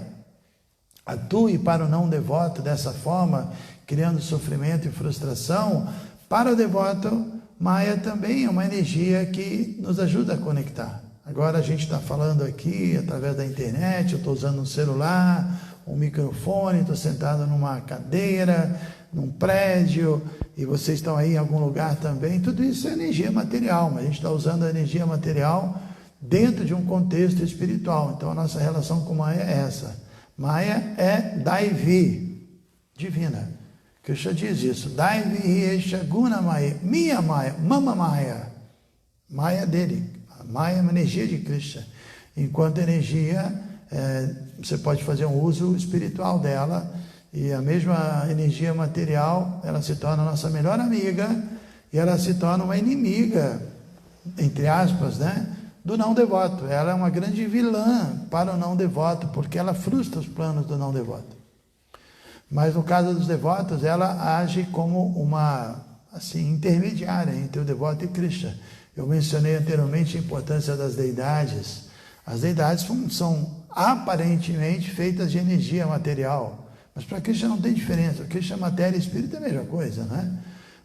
atue para o não devoto dessa forma, criando sofrimento e frustração, para o devoto, Maya também é uma energia que nos ajuda a conectar. Agora a gente está falando aqui através da internet, eu estou usando um celular, um microfone, estou sentado numa cadeira, num prédio, e vocês estão aí em algum lugar também. Tudo isso é energia material, mas a gente está usando a energia material dentro de um contexto espiritual. Então a nossa relação com Maya é essa. Maya é Daivi, divina. Krishna diz isso. Daivi Esha Guna Maya, minha Maya, Mama Maya. Maya dele. Maya é uma energia de Krishna. Enquanto energia, você pode fazer um uso espiritual dela, e a mesma energia material, ela se torna a nossa melhor amiga, e ela se torna uma inimiga, entre aspas, né, do não devoto. Ela é uma grande vilã para o não devoto, porque ela frustra os planos do não devoto. Mas no caso dos devotos, ela age como uma intermediária entre o devoto e Krishna. Eu mencionei anteriormente a importância das deidades. As deidades são aparentemente feitas de energia material, mas para Krishna não tem diferença. Krishna, matéria e espírito é a mesma coisa, né?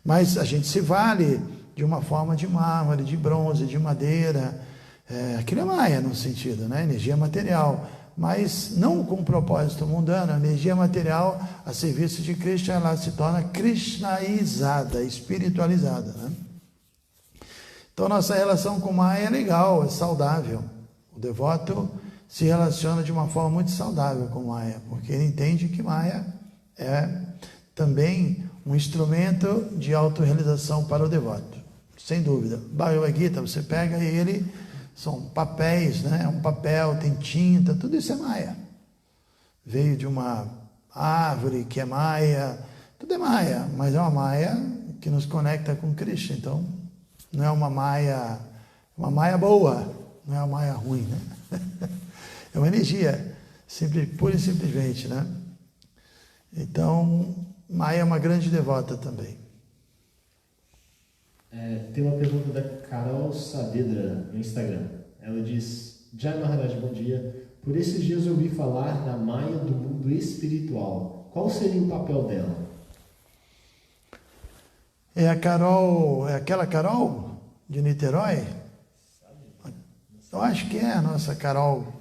Mas a gente se vale de uma forma de mármore, de bronze, de madeira. Aquilo é Maya no sentido, né? Energia material. Mas não com um propósito mundano. A energia material a serviço de Krishna, ela se torna krishnaizada, espiritualizada, né? Então nossa relação com Maya é legal, é saudável. O devoto se relaciona de uma forma muito saudável com Maya, porque ele entende que Maya é também um instrumento de autorrealização para o devoto, sem dúvida. Bhagavad Gita, você pega ele, são papéis, né? Um papel, tem tinta, tudo isso é Maya. Veio de uma árvore que é Maya, tudo é Maya, mas é uma Maya que nos conecta com Krishna. Então, não é uma Maya boa, não é uma Maya ruim, né? É uma energia, pura e simplesmente, né? Então, Maya é uma grande devota também. Tem uma pergunta da Carol Saavedra no Instagram. Ela diz: Jai Maharaj, bom dia. Por esses dias eu ouvi falar da Maya do mundo espiritual. Qual seria o papel dela? É a Carol, é aquela Carol de Niterói? Eu acho que é a nossa Carol,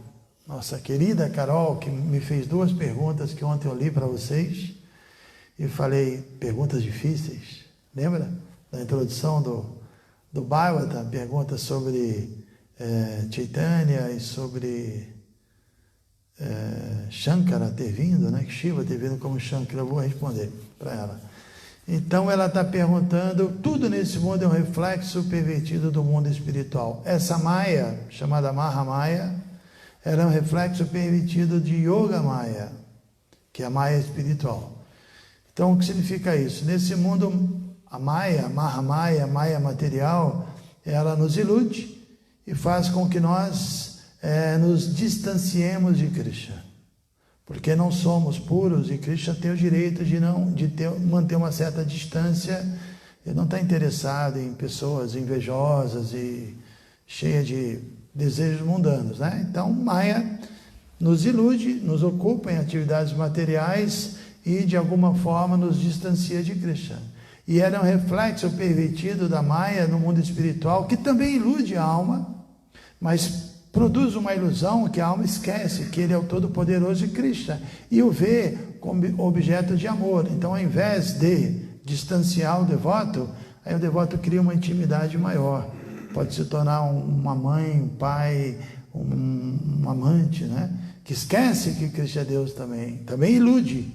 nossa querida Carol, que me fez 2 perguntas que ontem eu li para vocês e falei perguntas difíceis. Lembra da introdução do Bhagavata? Perguntas sobre Chaitanya e sobre Shankara ter vindo, né? Shiva ter vindo como Shankara. Eu vou responder para ela. Então ela está perguntando, tudo nesse mundo é um reflexo pervertido do mundo espiritual. Essa Maya, chamada Mahamaya, ela é um reflexo pervertido de Yoga Maya, que é a Maya espiritual. Então o que significa isso? Nesse mundo, a Maya, Mahamaya, Maya material, ela nos ilude e faz com que nós nos distanciemos de Krishna. Porque não somos puros e Krishna tem o direito de manter uma certa distância. Ele não está interessado em pessoas invejosas e cheias de desejos mundanos, né? Então, Maya nos ilude, nos ocupa em atividades materiais e, de alguma forma, nos distancia de Krishna. E ela é um reflexo pervertido da Maya no mundo espiritual, que também ilude a alma, mas produz uma ilusão que a alma esquece que ele é o Todo-Poderoso de Krishna e o vê como objeto de amor. Então, ao invés de distanciar o devoto, aí o devoto cria uma intimidade maior. Pode se tornar uma mãe, um pai, um amante, né? Que esquece que Krishna é Deus também ilude.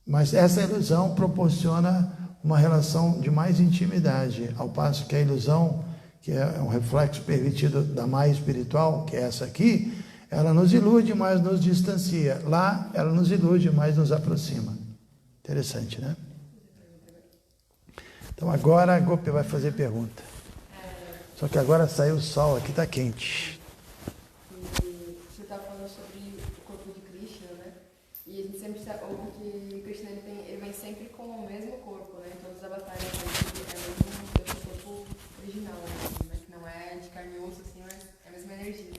Mas essa ilusão proporciona uma relação de mais intimidade, ao passo que a ilusão, que é um reflexo pervertido da Maya espiritual, que é essa aqui, ela nos ilude, mas nos distancia. Lá, ela nos ilude, mas nos aproxima. Interessante, né? Então, agora a Gopi vai fazer pergunta. Só que agora saiu o sol, aqui está quente. Você está falando sobre o corpo de Krishna, né? E a gente sempre ouve que Krishna ele vem sempre com o mesmo corpo, né? Em todos os avatares, é o seu corpo original, né? Que não é de carne e osso, assim, mas é a mesma energia.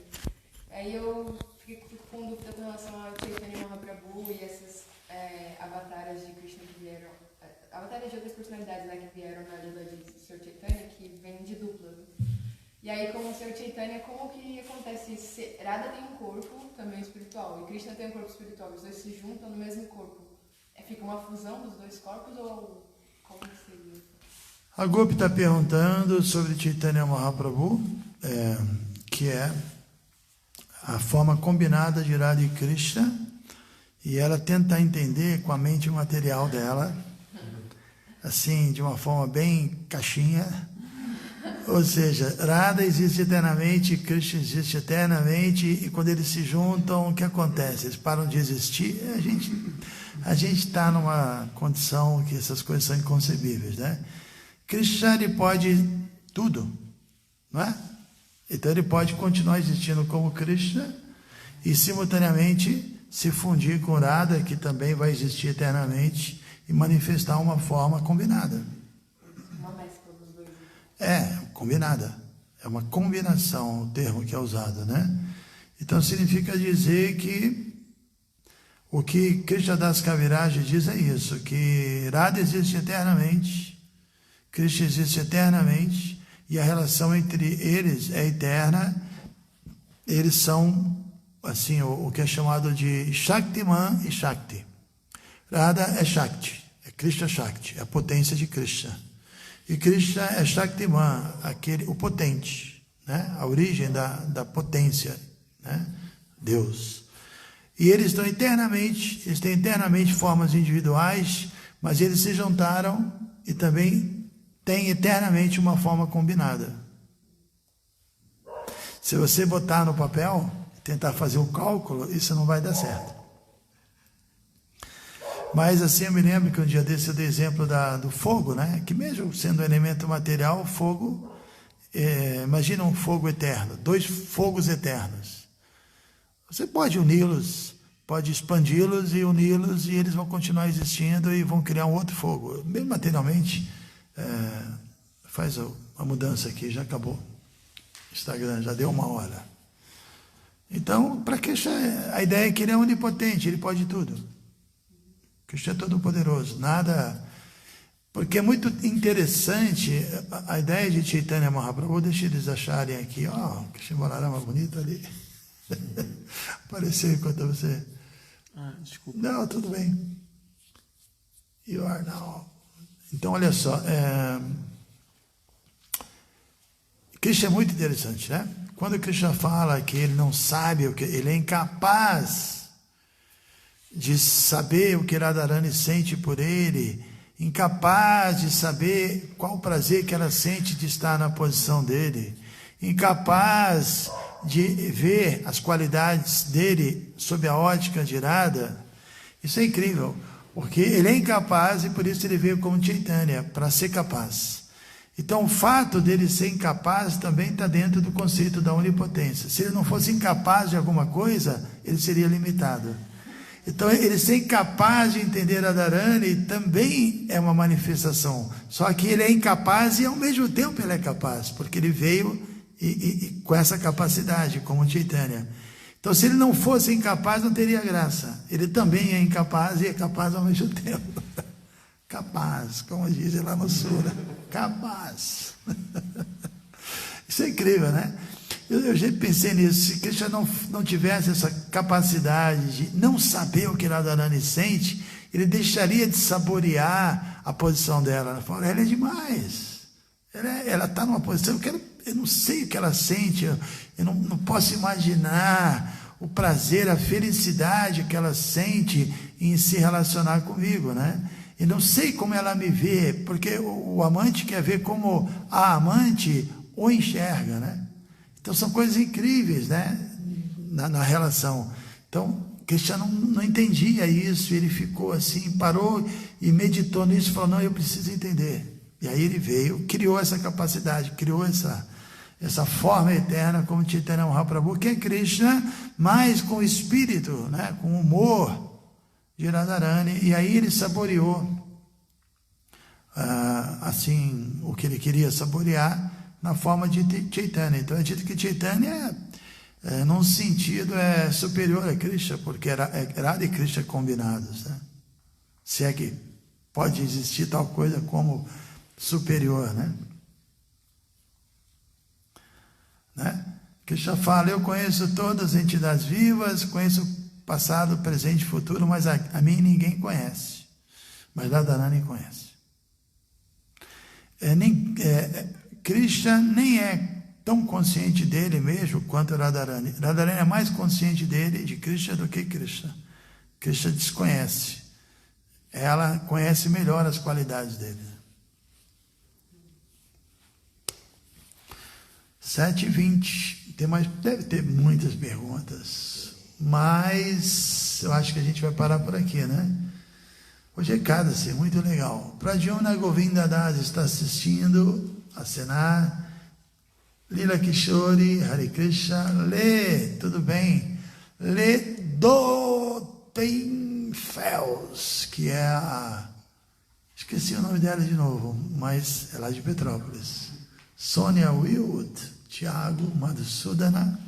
Aí eu fico com dúvida com relação ao Chaitanya Mahaprabhu e esses avatares de Krishna que vieram, avatares de outras personalidades, né, que vieram na lila de Sr. Chaitanya, que vem de dupla. E aí, como o Sr. Chaitanya, como que acontece isso? Radha tem um corpo também espiritual, e Krishna tem um corpo espiritual, os dois se juntam no mesmo corpo. Fica uma fusão dos dois corpos, ou como que seria? A Gopi está perguntando sobre Chaitanya Mahaprabhu, que é a forma combinada de Radha e Krishna, e ela tenta entender com a mente material dela, assim, de uma forma bem caixinha. Ou seja, Radha existe eternamente, Krishna existe eternamente, e quando eles se juntam, o que acontece? Eles param de existir. A gente está numa condição que essas coisas são inconcebíveis, né? Krishna, ele pode tudo, não é? Então ele pode continuar existindo como Krishna e simultaneamente se fundir com Radha, que também vai existir eternamente, e manifestar uma forma combinada. Combinada. É uma combinação, o termo que é usado, né? Então significa dizer que o que Krishnadas Kaviraj diz é isso, que Radha existe eternamente, Krishna existe eternamente, e a relação entre eles é eterna. Eles são, assim, o que é chamado de Shaktiman e Shakti. Radha é Shakti, é Krishna Shakti, é a potência de Krishna. E Krishna é Shaktiman, o potente, né? A origem da potência, né? Deus. E eles têm eternamente formas individuais, Mas eles se juntaram e também têm eternamente uma forma combinada. Se você botar no papel, tentar fazer o cálculo, isso não vai dar certo. Mas assim, eu me lembro que um dia desse eu dei exemplo do fogo, né? Que mesmo sendo um elemento material, o fogo, imagina um fogo eterno, 2 fogos eternos. Você pode uni-los, pode expandi-los e uni-los, e eles vão continuar existindo e vão criar um outro fogo. Mesmo materialmente, faz a mudança aqui, já acabou. Instagram, já deu 1 hora. Então, para Krishna, a ideia é que ele é onipotente, ele pode tudo. Krishna é todo poderoso, nada... Porque é muito interessante a ideia de Chaitanya Mahaprabhu, deixa eles acharem aqui, Krishna Balarama bonito ali. Apareceu enquanto você... Desculpa. Não, tudo bem. You are now. Então, olha só, Krishna é muito interessante, né? Quando Krishna fala que ele não sabe o que, ele é incapaz de saber o que Radharani sente por ele, incapaz de saber qual o prazer que ela sente de estar na posição dele, incapaz de ver as qualidades dele sob a ótica de Radha. Isso é incrível, porque ele é incapaz e por isso ele veio como Chaitanya, para ser capaz. Então o fato dele ser incapaz também está dentro do conceito da onipotência. Se ele não fosse incapaz de alguma coisa, ele seria limitado. Então ele ser incapaz de entender Radharani também é uma manifestação. Só que ele é incapaz e ao mesmo tempo ele é capaz, porque ele veio e com essa capacidade, como Chaitanya. Então se ele não fosse incapaz, não teria graça. Ele também é incapaz e é capaz ao mesmo tempo. Capaz, como dizem lá no sul, né? Capaz. Isso é incrível, né? Eu já pensei nisso. Se Krishna não tivesse essa capacidade de não saber o que Radharani sente, ele deixaria de saborear a posição dela. Ela fala, ela é demais. Ela está numa posição que eu não sei o que ela sente, eu não posso imaginar o prazer, a felicidade que ela sente em se relacionar comigo, né? E não sei como ela me vê, porque o amante quer ver como a amante o enxerga, né? Então são coisas incríveis, né? Na relação. Então, Krishna não entendia isso, ele ficou assim, parou e meditou nisso e falou, não, eu preciso entender. E aí ele veio, criou essa capacidade, criou essa forma eterna como Chaitanya Mahaprabhu, que é Krishna, mas com o espírito, né? Com o humor de Radharani, e aí ele saboreou assim o que ele queria saborear na forma de Chaitanya. Então é dito que Chaitanya num sentido é superior a Krishna, porque Radha e Krishna combinados, né? Se é que pode existir tal coisa como superior, né? Krishna fala, eu conheço todas as entidades vivas, conheço passado, presente e futuro, mas a mim ninguém conhece. Mas Radharani conhece. Krishna nem é tão consciente dele mesmo quanto Radharani. Radharani é mais consciente de Krishna do que Krishna. Krishna desconhece. Ela conhece melhor as qualidades dele. 7h20. Deve ter muitas perguntas. Mas eu acho que a gente vai parar por aqui, né? Hoje é Ekadasi, muito legal. Pradyumna Govinda Das está assistindo, acenar. Lila Kishori, Hare Krishna, Lê, tudo bem? Lê Dotenfels, que é esqueci o nome dela de novo, mas é lá de Petrópolis. Sônia Wild, Tiago Madhusudana.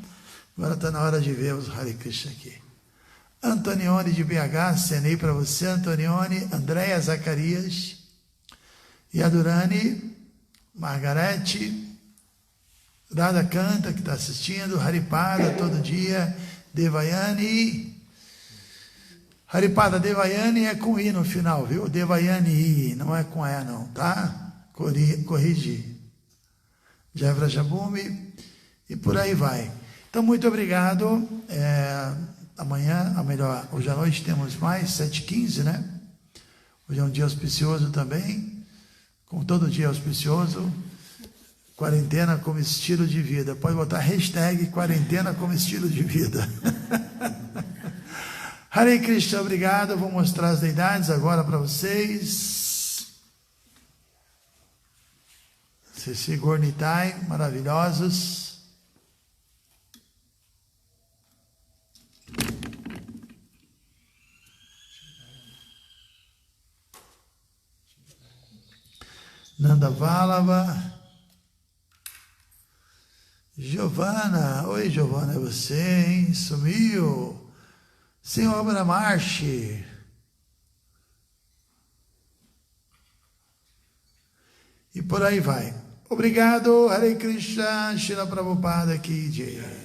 Agora está na hora de ver os Hare Krishna aqui. Antonione de BH, acenei para você, Antonione, Andréia Zacarias, Yadurani, Margarete, Radha Canta, que está assistindo, Haripada todo dia, Devayani. Haripada Devayani é com I no final, viu? Devayani, não é com E não, tá? Corrigi. Jevra Jabumi, e por aí vai. Então, muito obrigado. Amanhã, hoje à noite temos mais, 7h15, né? Hoje é um dia auspicioso também, como todo dia é auspicioso. Quarentena como estilo de vida. Pode botar hashtag quarentena como estilo de vida. Hare Krishna, obrigado. Vou mostrar as deidades agora para vocês. Ceci Gornitai, maravilhosos. Nanda Vallabha. Giovana, oi Giovana, é você, hein? Sumiu. Senhor Brahmarshi. E por aí vai. Obrigado, Hare Krishna, Srila Prabhupada Ki Jai.